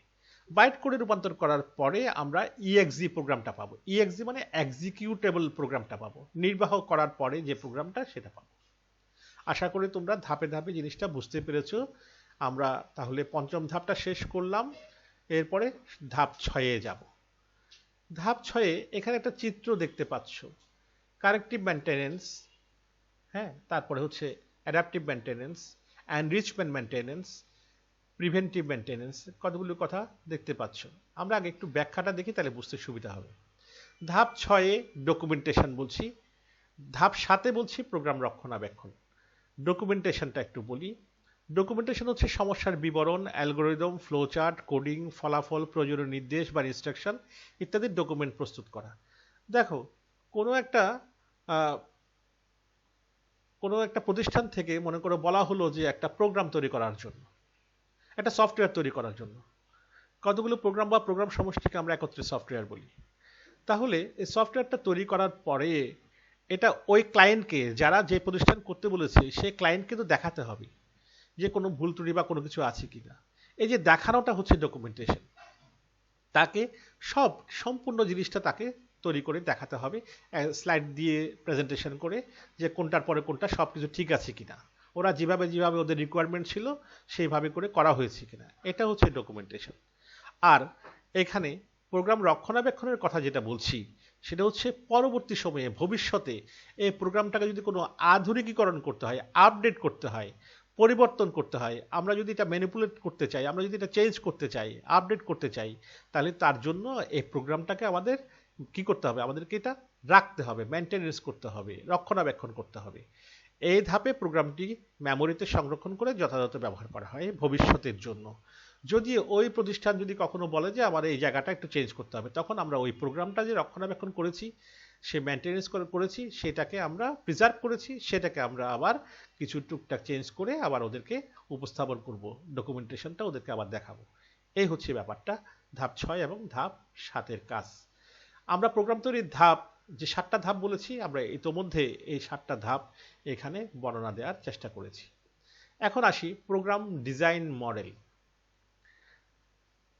বাইট কোডে রূপান্তর করার পরে আমরা ইএক্সি প্রোগ্রামটা পাবো। ইএক্সি মানে এক্সিকিউটেবল প্রোগ্রামটা পাবো, নির্বাহ করার পরে যে প্রোগ্রামটা সেটা পাবো। আশা করি তোমরা ধাপে ধাপে জিনিসটা বুঝতে পেরেছো। আমরা তাহলে পঞ্চম ধাপটা শেষ করলাম, এরপরে ধাপ 6-এ যাব। ধাপ 6-এ এখানে একটা চিত্র দেখতে পাচ্ছ, কারেক্টিভ মেনটেনেন্স, হ্যাঁ, তারপরে হচ্ছে adaptive maintenance, enrichment maintenance, preventive maintenance, কতগুলো কথা দেখতে পাচ্ছ। আমরা আগে একটু ব্যাখ্যাটা দেখি, তাহলে বুঝতে সুবিধা হবে। ধাপ 6-এ ডকুমেন্টেশন বলছি, ধাপ 7-এ বলছি প্রোগ্রাম রক্ষণাবেক্ষণ। ডকুমেন্টেশনটা একটু বলি। ডকুমেন্টেশন হচ্ছে সমস্যার বিবরণ, অ্যালগোরিদম, ফ্লোচার্ট, কোডিং, ফলাফল, প্রয়োজনীয় নির্দেশ বা ইনস্ট্রাকশন ইত্যাদির ডকুমেন্ট প্রস্তুত করা। দেখো, কোনো একটা প্রতিষ্ঠান থেকে মনে করো বলা হলো যে একটা প্রোগ্রাম তৈরি করার জন্য, একটা সফটওয়্যার তৈরি করার জন্য, কতগুলো প্রোগ্রাম বা প্রোগ্রাম সমষ্টিকে আমরা একত্রে সফটওয়্যার বলি। তাহলে এই সফটওয়্যারটা তৈরি করার পরে এটা ওই ক্লায়েন্টকে, যারা যে প্রতিষ্ঠান করতে বলেছে সেই ক্লায়েন্টকে তো দেখাতে হবে যে কোনো ভুল ত্রুটি বা কোনো কিছু আছে কিনা। এই যে দেখানোটা হচ্ছে ডকুমেন্টেশন। তাকে সম্পূর্ণ জিনিসটা তাকে তৈরি করে দেখাতে হবে, স্লাইড দিয়ে প্রেজেন্টেশন করে, যে কোনটার পরে কোনটা সব কিছু ঠিক আছে কিনা, ওরা যেভাবে যেভাবে ওদের রিকোয়ারমেন্ট ছিল সেইভাবে করে করা হয়েছে কিনা, এটা হচ্ছে ডকুমেন্টেশন। আর এখানে প্রোগ্রাম রক্ষণাবেক্ষণের কথা যেটা বলছি, সেটা হচ্ছে পরবর্তী সময়ে ভবিষ্যতে এই প্রোগ্রামটাকে যদি কোনো আধুনিকীকরণ করতে হয়, আপডেট করতে হয়, পরিবর্তন করতে হয়, আমরা যদি এটা ম্যানিপুলেট করতে চাই, আমরা যদি এটা চেঞ্জ করতে চাই, আপডেট করতে চাই, তাহলে তার জন্য এই প্রোগ্রামটাকে আমাদের কি করতে হবে, আমাদেরকে এটা রাখতে হবে, মেনটেনেন্স করতে হবে, রক্ষণাবেক্ষণ করতে হবে। এই ধাপে প্রোগ্রামটি মেমোরিতে সংরক্ষণ করে যথাযথ ব্যবহার করা হয় ভবিষ্যতের জন্য। যদি ওই প্রতিষ্ঠান যদি কখনো বলে যে আমার এই জায়গাটা একটু চেঞ্জ করতে হবে, তখন আমরা ওই প্রোগ্রামটা যে রক্ষণাবেক্ষণ করেছি, সে মেনটেনেন্স করেছি, সেটাকে আমরা প্রিজার্ভ করেছি, সেটাকে আমরা আবার কিছু টুকটাক চেঞ্জ করে আবার ওদেরকে উপস্থাপন করব, ডকুমেন্টেশনটা ওদেরকে আবার দেখাবো। এই হচ্ছে ব্যাপারটা ধাপ 6 এবং ধাপ 7-এর কাজ। আমরা প্রোগ্রাম তৈরির ধাপ, যে 7টা ধাপ বলেছি, আমরা ইতোমধ্যে এই 7টা ধাপ এখানে বর্ণনা দেওয়ার চেষ্টা করেছি। এখন আসি program design model.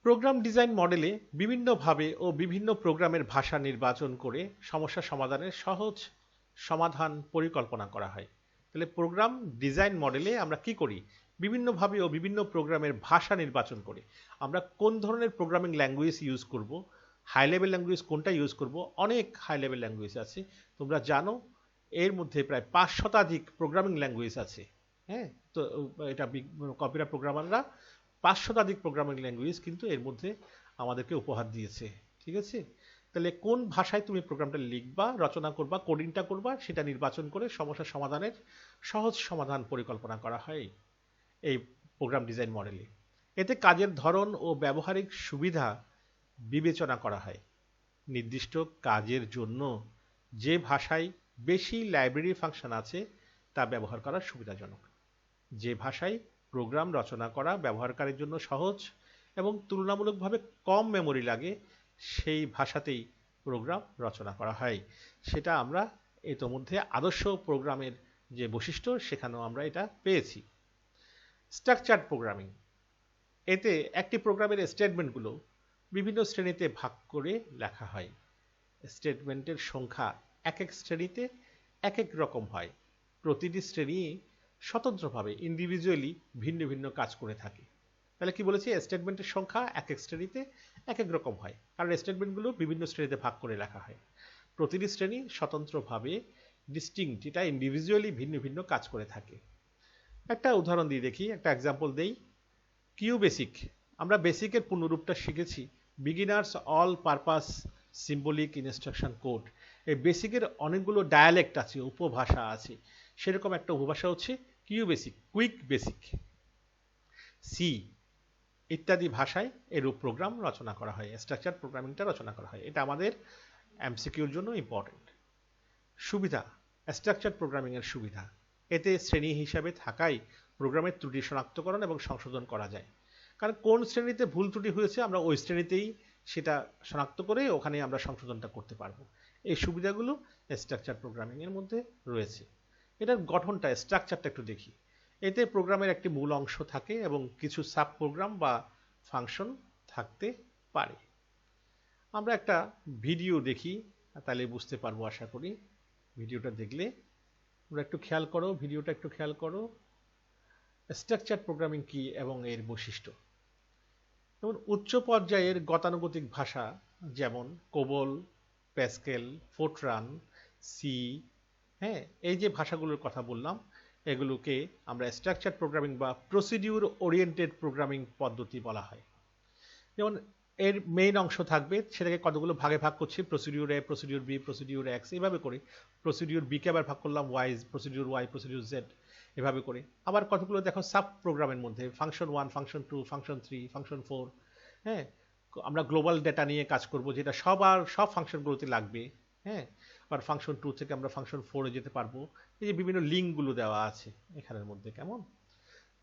Program design মডেলে বিভিন্নভাবে ও বিভিন্ন প্রোগ্রামের ভাষা নির্বাচন করে সমস্যা সমাধানের সহজ সমাধান পরিকল্পনা করা হয়। তাহলে প্রোগ্রাম ডিজাইন মডেলে আমরা কি করি, বিভিন্নভাবে ও বিভিন্ন প্রোগ্রামের ভাষা নির্বাচন করে আমরা কোন ধরনের প্রোগ্রামিং ল্যাঙ্গুয়েজ ইউজ করব, হাই লেভেল ল্যাঙ্গুয়েজ কোনটা ইউজ করব, অনেক হাই লেভেল ল্যাঙ্গুয়েজ আছে, তোমরা জানো এর মধ্যে প্রায় 5 শতাধিক প্রোগ্রামিং ল্যাঙ্গুয়েজ আছে। হ্যাঁ, তো এটা কম্পিউটার প্রোগ্রামাররা 5 শতাধিক প্রোগ্রামিং ল্যাঙ্গুয়েজ কিন্তু এর মধ্যে আমাদেরকে উপহার দিয়েছে। ঠিক আছে, তাহলে কোন ভাষায় তুমি প্রোগ্রামটা লিখবা, রচনা করবা, কোডিংটা করবা, সেটা নির্বাচন করে সমস্যা সমাধানের সহজ সমাধান পরিকল্পনা করা হয় এই প্রোগ্রাম ডিজাইন মডেলে। এতে কাজের ধরন ও ব্যবহারিক সুবিধা বিবেচনা করা হয়। নির্দিষ্ট কাজের জন্য যে ভাষায় বেশি লাইব্রেরি ফাংশন আছে তা ব্যবহার করা সুবিধাজনক। যে ভাষায় প্রোগ্রাম রচনা করা ব্যবহারকারীর জন্য সহজ এবং তুলনামূলকভাবে কম মেমোরি লাগে সেই ভাষাতেই প্রোগ্রাম রচনা করা হয়। সেটা আমরা ইতোমধ্যে আদর্শ প্রোগ্রামের যে বৈশিষ্ট্য সেখানেও আমরা এটা পেয়েছি। স্ট্রাকচার্ড প্রোগ্রামিং, এতে একটি প্রোগ্রামের স্টেটমেন্টগুলো বিভিন্ন শ্রেণীতে ভাগ করে লেখা হয়। স্টেটমেন্টের সংখ্যা এক এক শ্রেণীতে এক এক রকম হয়। প্রতিটি শ্রেণী স্বতন্ত্রভাবে ইন্ডিভিজুয়ালি ভিন্ন ভিন্ন কাজ করে থাকে। তাহলে কি বলেছি, স্টেটমেন্টের সংখ্যা এক এক শ্রেণীতে এক এক রকম হয়, কারণ স্টেটমেন্টগুলো বিভিন্ন শ্রেণীতে ভাগ করে লেখা হয়। প্রতিটি শ্রেণী স্বতন্ত্রভাবে ডিস্টিংক্ট, এটা ইন্ডিভিজুয়ালি ভিন্ন ভিন্ন কাজ করে থাকে। একটা উদাহরণ দিয়ে দেখি, একটা এক্সাম্পল দেই। কিউ বেসিক, আমরা বেসিকের পূর্ণরূপটা শিখেছি beginners all purpose symbolic instruction code. এই বেসিকের অনেকগুলো ডায়ালেক্ট আছে, উপভাষা আছে, সেরকম একটা উপভাষা হচ্ছে Q BASIC, quick BASIC. C ইত্যাদি ভাষায় এরূপ প্রোগ্রাম রচনা করা হয়, স্ট্রাকচার প্রোগ্রামিংটা রচনা করা হয়। এটা আমাদের এমসিকিউর জন্য ইম্পর্টেন্ট। সুবিধা, স্ট্রাকচার প্রোগ্রামিং এর সুবিধা, এতে শ্রেণী হিসাবে থাকায় প্রোগ্রামের ত্রুটি শনাক্তকরণ এবং সংশোধন করা যায়। কারণ কোন শ্রেণীতে ভুল ত্রুটি হয়েছে আমরা ওই শ্রেণীতেই সেটা শনাক্ত করে ওখানে আমরা সংশোধনটা করতে পারবো। এই সুবিধাগুলো স্ট্রাকচার প্রোগ্রামিং এর মধ্যে রয়েছে। এটার গঠনটা, স্ট্রাকচারটা একটু দেখি। এতে প্রোগ্রামের একটি মূল অংশ থাকে এবং কিছু সাব প্রোগ্রাম বা ফাংশন থাকতে পারে। আমরা একটা ভিডিও দেখি, তাহলে বুঝতে পারবো আশা করি। ভিডিওটা দেখলে তোমরা একটু খেয়াল করো, ভিডিওটা একটু খেয়াল করো, স্ট্রাকচার প্রোগ্রামিং কি এবং এর বৈশিষ্ট্য। যেমন উচ্চ পর্যায়ের গতানুগতিক ভাষা যেমন কোবল, প্যাসকেল, ফোরট্রান, সি, হ্যাঁ, এই যে ভাষাগুলোর কথা বললাম এগুলোকে আমরা স্ট্রাকচার প্রোগ্রামিং বা প্রসিডিউর ওরিয়েন্টেড প্রোগ্রামিং পদ্ধতি বলা হয়। যেমন এর মেইন অংশ থাকবে, সেটাকে কতগুলো ভাগে ভাগ করছি, procedure A, procedure B, procedure X, এইভাবে করে। প্রসিডিউর বি কে আবার ভাগ করলাম Y, procedure Y, procedure Z, এভাবে করে। আবার কতগুলো দেখো সাব প্রোগ্রামের মধ্যে, ফাংশন 1, ফাংশন 2, ফাংশন 3, ফাংশন 4। হ্যাঁ, আমরা গ্লোবাল ডেটা নিয়ে কাজ করব, যেটা সব ফাংশনগুলোতে লাগবে। হ্যাঁ, আর ফাংশন 2 থেকে আমরা ফাংশন 4 এ যেতে পারবো। এই যে বিভিন্ন লিঙ্কগুলো দেওয়া আছে এখানের মধ্যে, কেমন?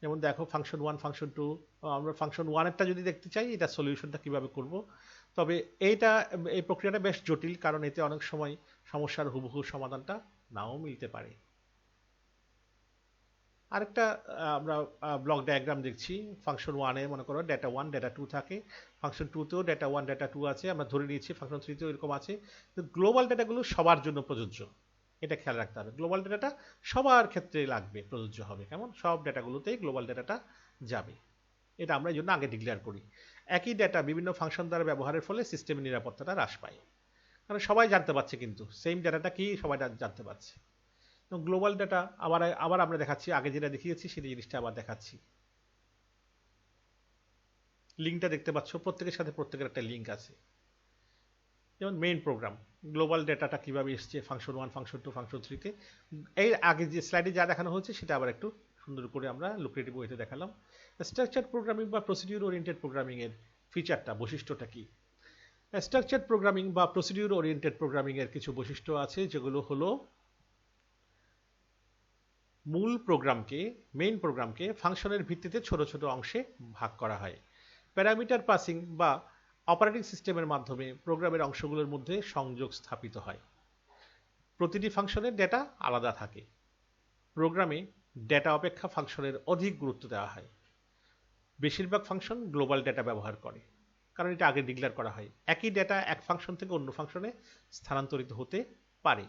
যেমন দেখো ফাংশন 1, ফাংশন 2, আমরা ফাংশন 1 এরটা যদি দেখতে চাই এটা সলিউশনটা কিভাবে করব। তবে এই প্রক্রিয়াটা বেশ জটিল, কারণ এতে অনেক সময় সমস্যার হুবহু সমাধানটা নাও মিলতে পারে। আরেকটা আমরা ব্লক ডায়াগ্রাম দেখছি। ফাংশন 1 এ মনে করো ডেটা 1, ডেটা 2 থাকে, ফাংশন 2 তেও ডেটা 1, ডেটা 2 আছে, আমরা ধরে নিয়েছি ফাংশন 3 তেও এরকম আছে। গ্লোবাল ডেটাগুলো সবার জন্য প্রযোজ্য, এটা খেয়াল রাখতে হবে। গ্লোবাল ডেটাটা সবার ক্ষেত্রে লাগবে, প্রযোজ্য হবে, কেমন? সব ডেটাগুলোতেই গ্লোবাল ডেটাটা যাবে। এটা আমরা এই জন্য আগে ডিক্লেয়ার করি। একই ডেটা বিভিন্ন ফাংশন দ্বারা ব্যবহারের ফলে সিস্টেমের নিরাপত্তাটা হ্রাস পায়, কারণ সবাই জানতে পারছে, কিন্তু সেম ডেটাটা কি সবাই জানতে পারছে। গ্লোবাল ডেটা আবার আমরা দেখাচ্ছি, আগে যেটা দেখিয়েছি সেই জিনিসটা আবার দেখাচ্ছি। লিঙ্কটা দেখতে পাচ্ছ, প্রত্যেকের সাথে প্রত্যেকের একটা লিঙ্ক আছে। যেমন মেইন প্রোগ্রাম, গ্লোবাল ডেটাটা কিভাবে এসছে ফাংশন 1, ফাংশন 2, ফাংশন 3 তে। এই আগে যে স্লাইডে যা দেখানো হয়েছে সেটা আবার একটু সুন্দর করে আমরা লুক্রেটিভ ওয়েতে দেখালাম। স্ট্রাকচার প্রোগ্রামিং বা প্রসিডিউর ওরিয়েন্টেড প্রোগ্রামিং এর ফিচারটা, বৈশিষ্ট্যটা কি? স্ট্রাকচার প্রোগ্রামিং বা প্রসিডিউর ওরিয়েন্টেড প্রোগ্রামিং এর কিছু বৈশিষ্ট্য আছে, যেগুলো হলো মূল প্রোগ্রামকে, মেইন প্রোগ্রামকে ফাংশনের ভিত্তিতে ছোট ছোট অংশে ভাগ করা হয়। প্যারামিটার পাসিং বা অপারেটিং সিস্টেমের মাধ্যমে প্রোগ্রামের অংশগুলোর মধ্যে সংযোগ স্থাপিত হয়। প্রতিটি ফাংশনের ডেটা আলাদা থাকে। প্রোগ্রামে ডেটা অপেক্ষা ফাংশনের অধিক গুরুত্ব দেওয়া হয়। বেশিরভাগ ফাংশন গ্লোবাল ডেটা ব্যবহার করে, কারণ এটা আগে ডিক্লেয়ার করা হয়। একই ডেটা এক ফাংশন থেকে অন্য ফাংশনে স্থানান্তরিত হতে পারে।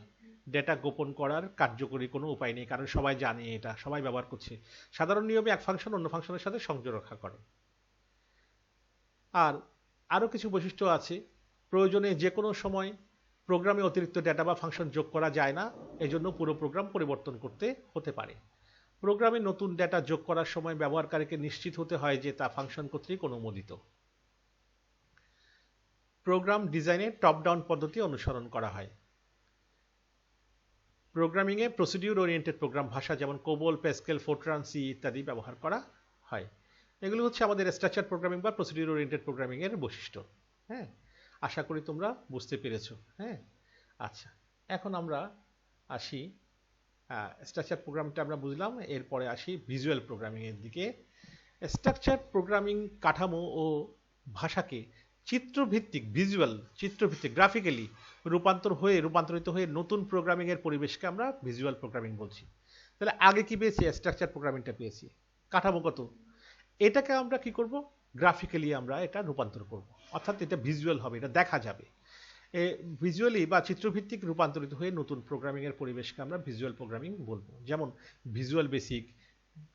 ডেটা গোপন করার কার্যকরী কোনো উপায় নেই, কারণ সবাই জানে, এটা সবাই ব্যবহার করছে। সাধারণ নিয়মে এক ফাংশন অন্য ফাংশনের সাথে সংযোগ রক্ষা করে। আর আরো কিছু বৈশিষ্ট্য আছে, প্রয়োজনে যে কোনো সময় প্রোগ্রামে অতিরিক্ত ডেটা বা ফাংশন যোগ করা যায় না, এজন্য পুরো প্রোগ্রাম পরিবর্তন করতে হতে পারে। প্রোগ্রামে নতুন ডেটা যোগ করার সময় ব্যবহারকারীকে নিশ্চিত হতে হয় যে তা ফাংশন কর্তৃক অনুমোদিত। প্রোগ্রাম ডিজাইনে টপ ডাউন পদ্ধতি অনুসরণ করা হয়। প্রোগ্রামিংয়ে প্রসিডিউর ওরিয়েন্টেড প্রোগ্রাম ভাষা যেমন কোবল, প্যাসকেল, ফোরট্রান, সি ইত্যাদি ব্যবহার করা হয়। এগুলো হচ্ছে আমাদের স্ট্রাকচার প্রোগ্রামিং বা প্রসিডিউর ওরিয়েন্টেড প্রোগ্রামিং এর বৈশিষ্ট্য। হ্যাঁ, আশা করি তোমরা বুঝতে পেরেছো। হ্যাঁ, আচ্ছা, এখন আমরা আসি স্ট্রাকচার প্রোগ্রামটা আমরা বুঝলাম, এরপরে আসি ভিজুয়াল প্রোগ্রামিং এর দিকে। স্ট্রাকচার প্রোগ্রামিং কাঠামো ও ভাষাকে চিত্রভিত্তিক, চিত্রভিত্তিক, গ্রাফিক্যালি রূপান্তরিত হয়ে নতুন প্রোগ্রামিং এর পরিবেশকে আমরা ভিজুয়াল প্রোগ্রামিং বলছি। তাহলে আগে কি পেয়েছি? স্ট্রাকচার প্রোগ্রামিংটা পেয়েছি, কাঠামোগত। এটাকে আমরা কি করব? গ্রাফিক্যালি আমরা এটা রূপান্তর করব, অর্থাৎ এটা ভিজুয়াল হবে, এটা দেখা যাবে। ভিজুয়ালি বা চিত্রভিত্তিক রূপান্তরিত হয়ে নতুন প্রোগ্রামিং এর পরিবেশকে আমরা ভিজুয়াল প্রোগ্রামিং বলবো। যেমন ভিজুয়াল বেসিক,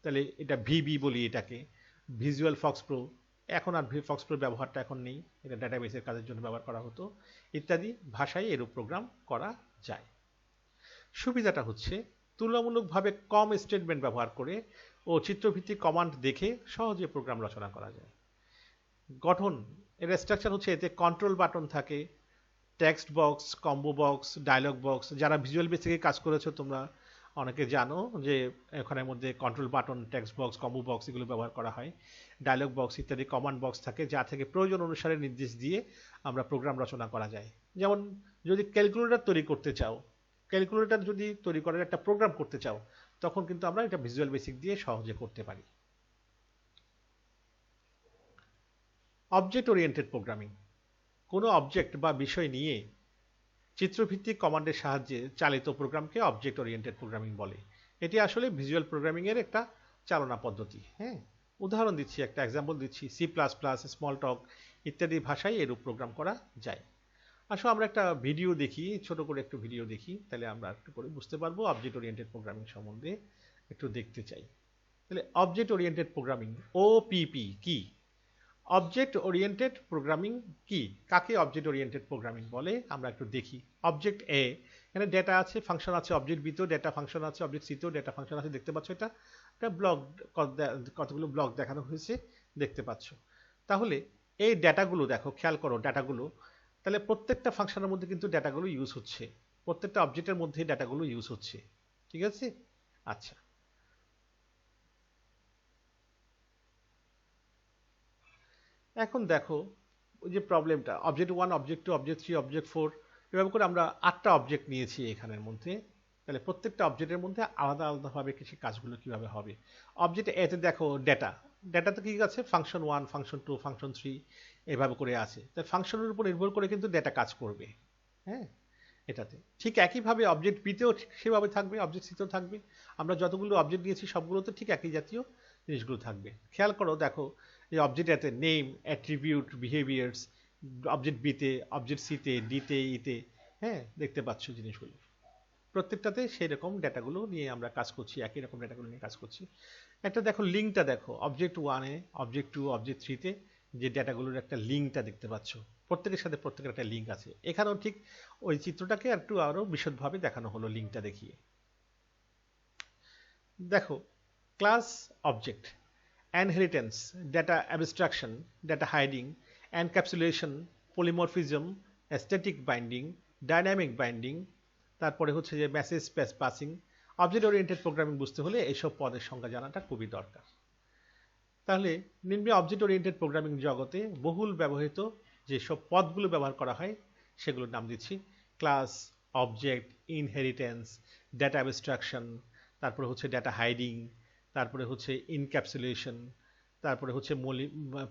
তাহলে এটা ভিবি বলি এটাকে, ভিজুয়াল ফক্স প্রো, এখন আর ফক্স প্রো ব্যবহারটা এখন নেই, এটা ডাটাবেসের কাজের জন্য ব্যবহার করা হতো, ইত্যাদি ভাষায় এরূপ প্রোগ্রাম করা যায়। সুবিধাটা হচ্ছে তুলনামূলকভাবে কম স্টেটমেন্ট ব্যবহার করে ও চিত্রভিত্তিক কমান্ড দেখে সহজে প্রোগ্রাম রচনা করা যায়। গঠন, এর স্ট্রাকচার হচ্ছে এতে কন্ট্রোল বাটন থাকে, text box, combo box, dialogue box. যারা ভিজুয়াল বেসিকে কাজ করেছো তোমরা অনেকে জানো যে এখানের মধ্যে control button, text box, combo box এগুলো ব্যবহার করা হয়। ডায়লগ বক্স ইত্যাদি কমান্ড বক্স থাকে, যা থেকে প্রয়োজন অনুসারে নির্দেশ দিয়ে আমরা প্রোগ্রাম রচনা করা যায়। যেমন যদি ক্যালকুলেটর তৈরি করতে চাও, ক্যালকুলেটর যদি তৈরি করার একটা প্রোগ্রাম করতে চাও, তখন কিন্তু আমরা এটা ভিজুয়াল বেসিক দিয়ে সহজে করতে পারি। অবজেক্ট ওরিয়েন্টেড প্রোগ্রামিং, কোনো অবজেক্ট বা বিষয় নিয়ে চিত্রভিত্তিক কমান্ডের সাহায্যে চালিত প্রোগ্রামকে অবজেক্ট ওরিয়েন্টেড প্রোগ্রামিং বলে। এটি আসলে ভিজুয়াল প্রোগ্রামিং এর একটা চালনা পদ্ধতি। হ্যাঁ, উদাহরণ দিচ্ছি, একটা এক্সাম্পল দিচ্ছি। সি প্লাস প্লাস, স্মল টক ইত্যাদি ভাষায় এরূপ প্রোগ্রাম করা যায়। আসলে আমরা একটা ভিডিও দেখি, ছোট করে একটু ভিডিও দেখি, তাহলে আমরা একটু করে বুঝতে পারবো অবজেক্ট ওরিয়েন্টেড প্রোগ্রামিং সম্বন্ধে একটু দেখতে চাই। তাহলে অবজেক্ট ওরিয়েন্টেড প্রোগ্রামিং, ওপিপি কি? অবজেক্ট ওরিয়েন্টেড প্রোগ্রামিং কি? কাকে অবজেক্ট ওরিয়েন্টেড প্রোগ্রামিং বলে আমরা একটু দেখি। অবজেক্ট এ, এখানে ডেটা আছে, ফাংশন আছে, অবজেক্ট বি তেও ডেটা ফাংশন আছে, অবজেক্ট সি তেও ডেটা ফাংশন আছে, দেখতে পাচ্ছ এটা ব্লক, কতগুলো ব্লক দেখানো হয়েছে দেখতে পাচ্ছ। তাহলে এই ডেটাগুলো দেখো, খেয়াল করো ডেটাগুলো, তাহলে প্রত্যেকটা ফাংশনের মধ্যে কিন্তু ডেটাগুলো ইউজ হচ্ছে, প্রত্যেকটা অবজেক্টের মধ্যে ডেটাগুলো ইউজ হচ্ছে, ঠিক আছে? আচ্ছা, এখন দেখো ওই যে প্রবলেমটা, অবজেক্ট 1, অবজেক্ট 2, অবজেক্ট 3, অবজেক্ট 4, এভাবে করে আমরা 8টা অবজেক্ট নিয়েছি এখানের মধ্যে। তাহলে প্রত্যেকটা অবজেক্টের মধ্যে আলাদা আলাদাভাবে কিছু কাজগুলো কিভাবে হবে। অবজেক্ট এতে দেখো ডেটাতে কি আছে? ফাংশন 1, ফাংশন 2, ফাংশন 3 এভাবে করে আছে। তাই ফাংশনের উপর নির্ভর করে কিন্তু ডেটা কাজ করবে। হ্যাঁ, এটাতে ঠিক একইভাবে অবজেক্ট বিতেও ঠিক সেভাবে থাকবে, অবজেক্ট সিতেও থাকবে। আমরা যতগুলো অবজেক্ট দিয়েছি সবগুলোতে ঠিক একই জাতীয় জিনিসগুলো থাকবে। খেয়াল করো, দেখো এই অবজেক্ট এতে নেম, অ্যাট্রিবিউট, বিহেভিয়ার্স, অবজেক্ট বিতে, অবজেক্ট সিতে, ডিতে, ইতে, হ্যাঁ দেখতে পাচ্ছ জিনিসগুলো। প্রত্যেকটাতে সেই রকম ডেটাগুলো নিয়ে আমরা কাজ করছি, একই রকম ডেটাগুলো নিয়ে কাজ করছি। একটা দেখো লিঙ্কটা দেখো, অবজেক্ট 1-এ, অবজেক্ট 2, অবজেক্ট 3-তে যে ডেটাগুলোর একটা লিঙ্কটা দেখতে পাচ্ছ, প্রত্যেকের সাথে প্রত্যেকের একটা লিঙ্ক আছে। এখানেও ঠিক ওই চিত্রটাকে একটু আরো বিশদভাবে দেখানো হলো লিঙ্কটা দেখিয়ে। দেখো class, object, inheritance, data abstraction, data hiding, encapsulation, polymorphism, static binding, dynamic binding, তারপরে হচ্ছে যে message passing. Object oriented programming বুঝতে হলে এইসব পদের সংজ্ঞা জানাটা খুবই দরকার। তাহলে নিম্নে অবজেক্ট ওরিয়েন্টেড প্রোগ্রামিং জগতে বহুল ব্যবহৃত যেসব পদগুলো ব্যবহার করা হয় সেগুলোর নাম দিচ্ছি। Class, object, inheritance, data abstraction, তারপরে হচ্ছে ডেটা হাইডিং, তারপরে হচ্ছে ইনক্যাপসুলেশন, তারপরে হচ্ছে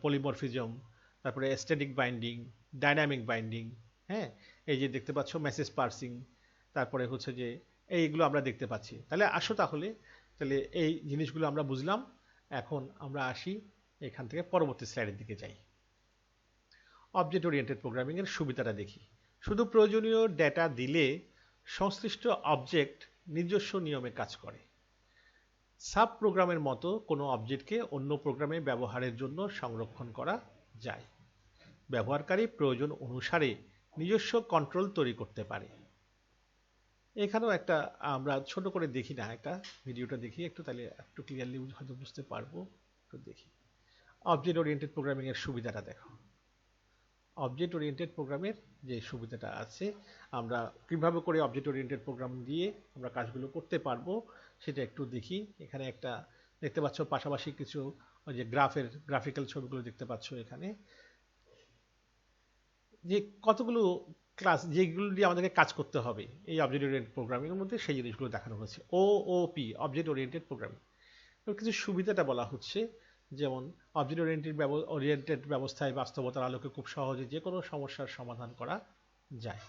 পলিমরফিজম, তারপরে স্ট্যাটিক বাইন্ডিং, ডাইনামিক বাইন্ডিং। হ্যাঁ, এই যে দেখতে পাচ্ছ মেসেজ পার্সিং, তারপরে হচ্ছে যে এইগুলো আমরা দেখতে পাচ্ছি। তাহলে আসো তাহলে এই জিনিসগুলো আমরা বুঝলাম। এখন আমরা আসি এখান থেকে পরবর্তী স্লাইডের দিকে যাই। অবজেক্ট ওরিয়েন্টেড প্রোগ্রামিং এর সুবিধাটা দেখি। শুধু প্রয়োজনীয় ডেটা দিলে সংশ্লিষ্ট অবজেক্ট নিজস্ব নিয়মে কাজ করে। সাব প্রোগ্রামের মতো কোনো অবজেক্টকে অন্য প্রোগ্রামে ব্যবহারের জন্য সংরক্ষণ করা যায়। ব্যবহারকারী প্রয়োজন অনুসারে নিজস্ব কন্ট্রোল তৈরি করতে পারে। এখানেও একটা আমরা ছোট করে দেখি না, একটা ভিডিওটা দেখি একটু, তাহলে একটু ক্লিয়ারলি হয়তো বুঝতে পারবো। একটু দেখি অবজেক্ট ওরিয়েন্টেড প্রোগ্রামিং এর সুবিধাটা দেখো। অবজেক্ট ওরিয়েন্টেড প্রোগ্রামের যে সুবিধাটা আছে, আমরা কিভাবে করে অবজেক্ট ওরিয়েন্টেড প্রোগ্রাম দিয়ে আমরা কাজগুলো করতে পারবো সেটা একটু দেখি। এখানে একটা দেখতে পাচ্ছ, পাশাপাশি কিছু ওই যে গ্রাফিক্যাল ছবিগুলো দেখতে পাচ্ছ এখানে, যে কতগুলো ক্লাস যেগুলো দিয়ে আমাদেরকে কাজ করতে হবে এই অবজেক্ট ওরিয়েন্টেড প্রোগ্রামিং এর মধ্যে, সেই জিনিসগুলো দেখানো হয়েছে। OOP, object oriented programming. কিছু সুবিধাটা বলা হচ্ছে, যেমন অবজেক্ট ওরিয়েন্টেড ব্যবস্থায় বাস্তবতার আলোকে খুব সহজে যে কোনো সমস্যার সমাধান করা যায়।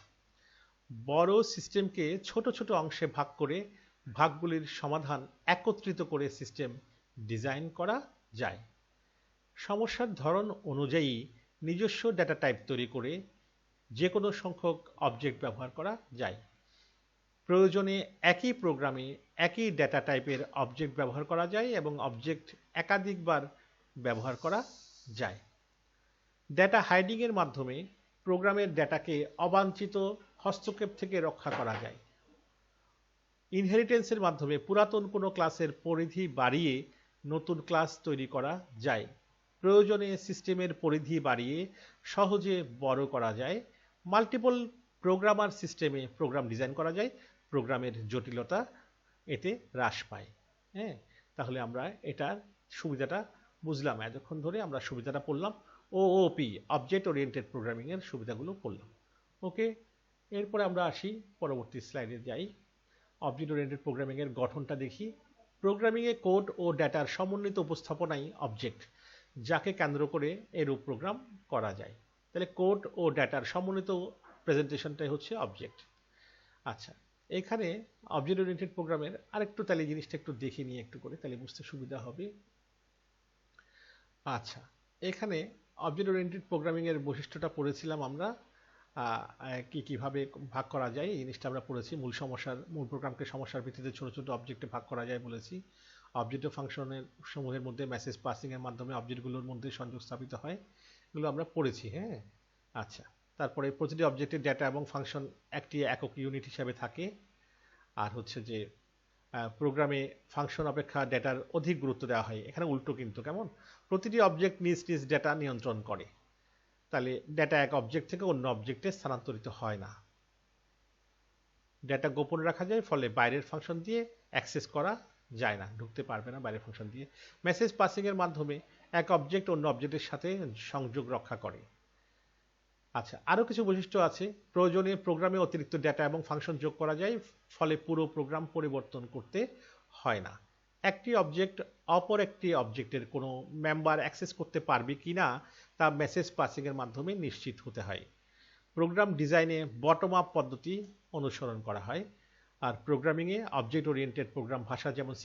বড় সিস্টেমকে ছোট ছোট অংশে ভাগ করে ভাগগুলির সমাধান একত্রিত করে সিস্টেম ডিজাইন করা যায়। সমস্যার ধরন অনুযায়ী নিজস্ব ডেটা টাইপ তৈরি করে যে কোনো সংখ্যক অবজেক্ট ব্যবহার করা যায়। প্রয়োজনে একই প্রোগ্রামে একই ডেটা টাইপের অবজেক্ট ব্যবহার করা যায় এবং অবজেক্ট একাধিকবার ব্যবহার করা যায়। ডেটা হাইডিং এর মাধ্যমে প্রোগ্রামের ডেটাকে অবাঞ্ছিত হস্তক্ষেপ থেকে রক্ষা করা যায়। ইনহেরিটেন্সের মাধ্যমে পুরাতন কোনো ক্লাসের পরিধি বাড়িয়ে নতুন ক্লাস তৈরি করা যায়। প্রয়োজনে সিস্টেমের পরিধি বাড়িয়ে সহজে বড় করা যায়। মাল্টিপল প্রোগ্রামার সিস্টেমে প্রোগ্রাম ডিজাইন করা যায়। প্রোগ্রামের জটিলতা এতে হ্রাস পায়। হ্যাঁ, তাহলে আমরা এটার সুবিধাটা বুঝলাম। এতক্ষণ ধরে আমরা সুবিধাটা পড়লাম, ওওপি, অবজেক্ট ওরিয়েন্টেড প্রোগ্রামিং এর সুবিধাগুলো পড়লাম। ওকে, এরপরে আমরা আসি পরবর্তী স্লাইডে যাই। অবজেক্ট ওরিয়েন্টেড প্রোগ্রামিং এর গঠনটা দেখি। প্রোগ্রামিং এ কোড ও ডেটার সমন্বিত উপস্থাপনাই অবজেক্ট, যাকে কেন্দ্র করে এরূপ প্রোগ্রাম করা যায়। তাহলে কোড ও ডেটার সমন্বিত প্রেজেন্টেশনটাই হচ্ছে অবজেক্ট। আচ্ছা, এখানে অবজেক্ট ওরিয়েন্টেড প্রোগ্রামের আরেকটু তাহলে জিনিসটা একটু দেখে নিয়ে একটু করে, তাহলে বুঝতে সুবিধা হবে। আচ্ছা, এখানে অবজেক্ট ওরিয়েন্টেড প্রোগ্রামিং এর বৈশিষ্ট্যটা পড়েছিলাম আমরা, কিভাবে ভাগ করা যায় এই জিনিসটা আমরা পড়েছি। মূল প্রোগ্রামকে সমস্যার ভিত্তিতে ছোট ছোট অবজেক্টে ভাগ করা যায় বলেছি। অবজেক্ট ও ফাংশনের সমূহের মধ্যে মেসেজ পাসিং এর মাধ্যমে অবজেক্টগুলোর মধ্যে সংযোগ স্থাপিত হয়, এগুলো আমরা পড়েছি। হ্যাঁ, আচ্ছা, তারপরে প্রতিটি অবজেক্টের ডেটা এবং ফাংশন একটি একক ইউনিট হিসাবে থাকে। আর হচ্ছে যে প্রোগ্রামে ফাংশন অপেক্ষা ডেটার অধিক গুরুত্ব দেওয়া হয়। এখানে উল্টো কিন্তু, কেমন, প্রতিটি অবজেক্ট নিজ নিজ ডেটা নিয়ন্ত্রণ করে। তাহলে ডেটা এক অবজেক্ট থেকে অন্য অবজেক্টে স্থানান্তরিত হয় না। ডেটা গোপন রাখা যায়, ফলে বাইরের ফাংশন দিয়ে অ্যাক্সেস করা যায় না, ঢুকতে পারবে না বাইরের ফাংশন দিয়ে। মেসেজ পাসিং এর মাধ্যমে এক অবজেক্ট অন্য অবজেক্টের সাথে সংযোগ রক্ষা করে। আচ্ছা, আরো কিছু বৈশিষ্ট্য আছে। প্রয়োজনে প্রোগ্রামে অতিরিক্ত ডেটা এবং ফাংশন যোগ করা যায়, ফলে পুরো প্রোগ্রাম পরিবর্তন করতে হয় না। একটি অবজেক্ট অপর একটি অবজেক্টের কোনো মেম্বার অ্যাক্সেস করতে পারবে কিনা তা মেসেজ পাসিং এর মাধ্যমে নিশ্চিত হতে হয়। প্রোগ্রাম ডিজাইনে বটম আপ পদ্ধতি অনুসরণ করা হয়। আর প্রোগ্রামিংয়ে অবজেক্ট ওরিয়েন্টেড প্রোগ্রাম ভাষা যেমন C++,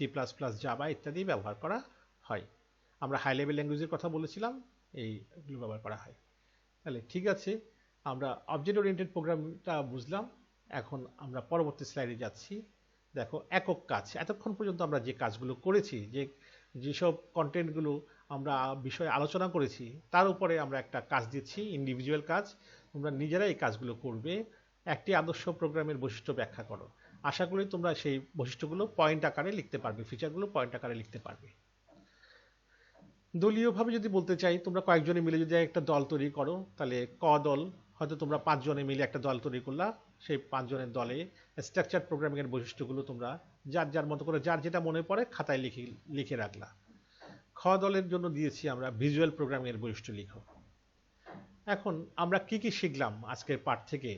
জাভা ইত্যাদি ব্যবহার করা হয়। আমরা হাই লেভেল ল্যাঙ্গুয়েজের কথা বলেছিলাম, এইগুলো ব্যবহার করা হয়। তাহলে ঠিক আছে, আমরা অবজেক্ট ওরিয়েন্টেড প্রোগ্রামটা বুঝলাম। এখন আমরা পরবর্তী স্লাইডে যাচ্ছি। দেখো, একক কাজ। এতক্ষণ পর্যন্ত আমরা যে কাজগুলো করেছি, যেসব কন্টেন্টগুলো আমরা বিষয়ে আলোচনা করেছি, তার উপরে আমরা একটা কাজ দিচ্ছি, ইন্ডিভিজুয়াল কাজ। তোমরা নিজেরা এই কাজগুলো করবে। একটি আদর্শ প্রোগ্রামের বৈশিষ্ট্য ব্যাখ্যা করো। আশা করি তোমরা সেই বৈশিষ্ট্যগুলো পয়েন্ট আকারে লিখতে পারবে, ফিচারগুলো পয়েন্ট আকারে লিখতে পারবে। দলীয়ভাবে যদি বলতে চাই, তোমরা কয়েকজনে মিলে যদি একটা দল তৈরি করো, তাহলে দল, হয়তো তোমরা 5 জনে মিলে একটা দল তৈরি করলা। সেই 5 জনের দলে স্ট্রাকচার প্রোগ্রামিং এর বৈশিষ্ট্যগুলো তোমরা যার যার মতো করে, যার যেটা মনে পড়ে খাতায় লিখে রাখলা। দলের জন্য দিয়েছি আমরা ভিজুয়াল প্রোগ্রামিং এর বৈশিষ্ট্য লিখো। এখন আমরা কি কি শিখলাম আজকের পাঠ থেকে?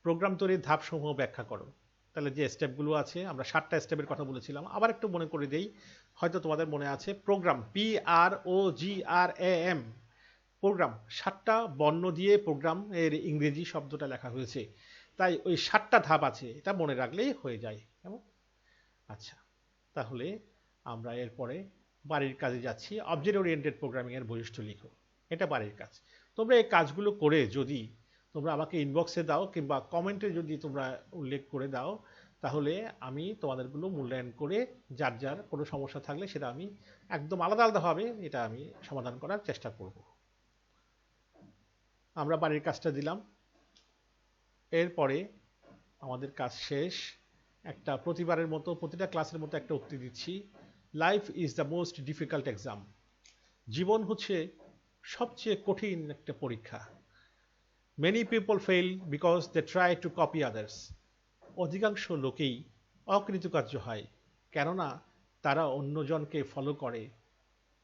প্রোগ্রাম তৈরির ধাপসমূহ ব্যাখ্যা করো। তাহলে যে স্টেপগুলো আছে, আমরা 7টা স্টেপের কথা বলেছিলাম, আবার একটু মনে করে দেই, হয়তো তোমাদের মনে আছে। প্রোগ্রাম, PROGRAM, প্রোগ্রাম 7টা বর্ণ দিয়ে প্রোগ্রাম এর ইংরেজি শব্দটা লেখা হয়েছে, তাই ওই 7টা ধাপ আছে, এটা মনে রাখলেই হয়ে যায়। কেমন? আচ্ছা, তাহলে আমরা এরপরে বাড়ির কাজে যাচ্ছি। অবজেক্ট ওরিয়েন্টেড প্রোগ্রামিং এর বৈশিষ্ট্য লিখো, এটা বাড়ির কাজ। তোমরা এই কাজগুলো করে যদি তোমরা আমাকে ইনবক্সে দাও কিংবা কমেন্টে যদি তোমরা উল্লেখ করে দাও, তাহলে আমি তোমাদেরগুলো মূল্যায়ন করে যার যার কোনো সমস্যা থাকলে সেটা আমি একদম আলাদা আলাদাভাবে এটা আমি সমাধান করার চেষ্টা করব। আমরা বাড়ির কাজটা দিলাম। এরপরে আমাদের কাজ শেষ। একটা প্রতিবারের মতো প্রতিটা ক্লাসের মতো একটা উক্তি দিচ্ছি, life is the most difficult exam. জীবন হচ্ছে সবচেয়ে কঠিন একটা পরীক্ষা। Many people fail because they try to copy others. অধিকাংশ লোকেই অকৃতকার্য হয়, কেননা তারা অন্যজনকে ফলো করে,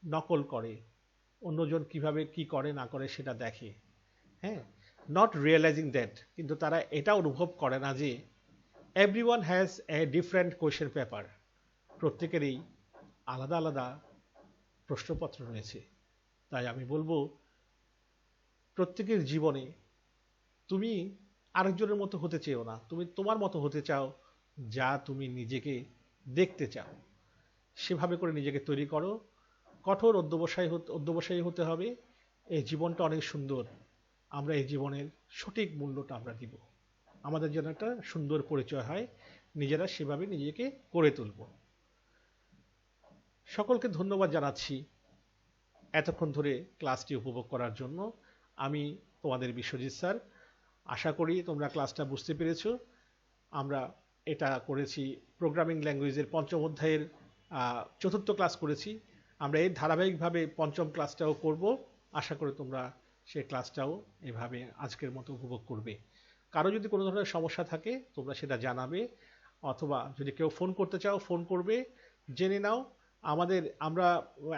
নকল করে, অন্যজন কিভাবে কি করে না করে সেটা দেখে। হ্যাঁ, নট রিয়েলাইজিং দ্যাট, কিন্তু তারা এটা অনুভব করে না যে everyone has a different question paper. প্রত্যেকেরই আলাদা আলাদা প্রশ্নপত্র রয়েছে। তাই আমি বলবো, প্রত্যেকের জীবনে তুমি আরেকজনের মতো হতে চেও না, তুমি তোমার মতো হতে চাও, যা তুমি নিজেকে দেখতে চাও। সেভাবে করে নিজেকে তৈরি করো। কঠোর অধ্যবসায়ী হতে হবে। এই জীবনটা অনেক সুন্দর, আমরা এই জীবনের সঠিক মূল্যটা আমরা দিব। আমাদের যেন একটা সুন্দর পরিচয় হয়, নিজেরা সেভাবে নিজেকে করে তুলব। সকলকে ধন্যবাদ জানাচ্ছি এতক্ষণ ধরে ক্লাসটি উপভোগ করার জন্য। আমি তোমাদের বিশ্বজিৎ স্যার। আশা করি তোমরা ক্লাসটা বুঝতে পেরেছো। আমরা এটা করেছি প্রোগ্রামিং ল্যাঙ্গুয়েজের পঞ্চম অধ্যায়ের চতুর্থ ক্লাস করেছি। আমরা এর ধারাবাহিকভাবে পঞ্চম ক্লাসটাও করব। আশা করি তোমরা সেই ক্লাসটাও এভাবে আজকের মতো উপভোগ করবে। কারো যদি কোনো ধরনের সমস্যা থাকে তোমরা সেটা জানাবে, অথবা যদি কেউ ফোন করতে চাও ফোন করবে। জেনে নাও, আমরা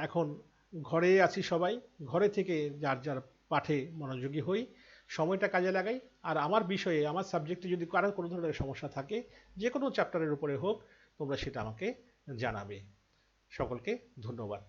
এখন ঘরে আছি সবাই, ঘরে থেকে যার যার পাঠে মনোযোগী হই, সময়টা কাজে লাগাই। আর আমার বিষয়ে, আমার সাবজেক্টে যদি কারো কোনো ধরনের সমস্যা থাকে, যে কোনো চ্যাপ্টারের উপরে হোক, তোমরা সেটা আমাকে জানাবে। সকলকে ধন্যবাদ।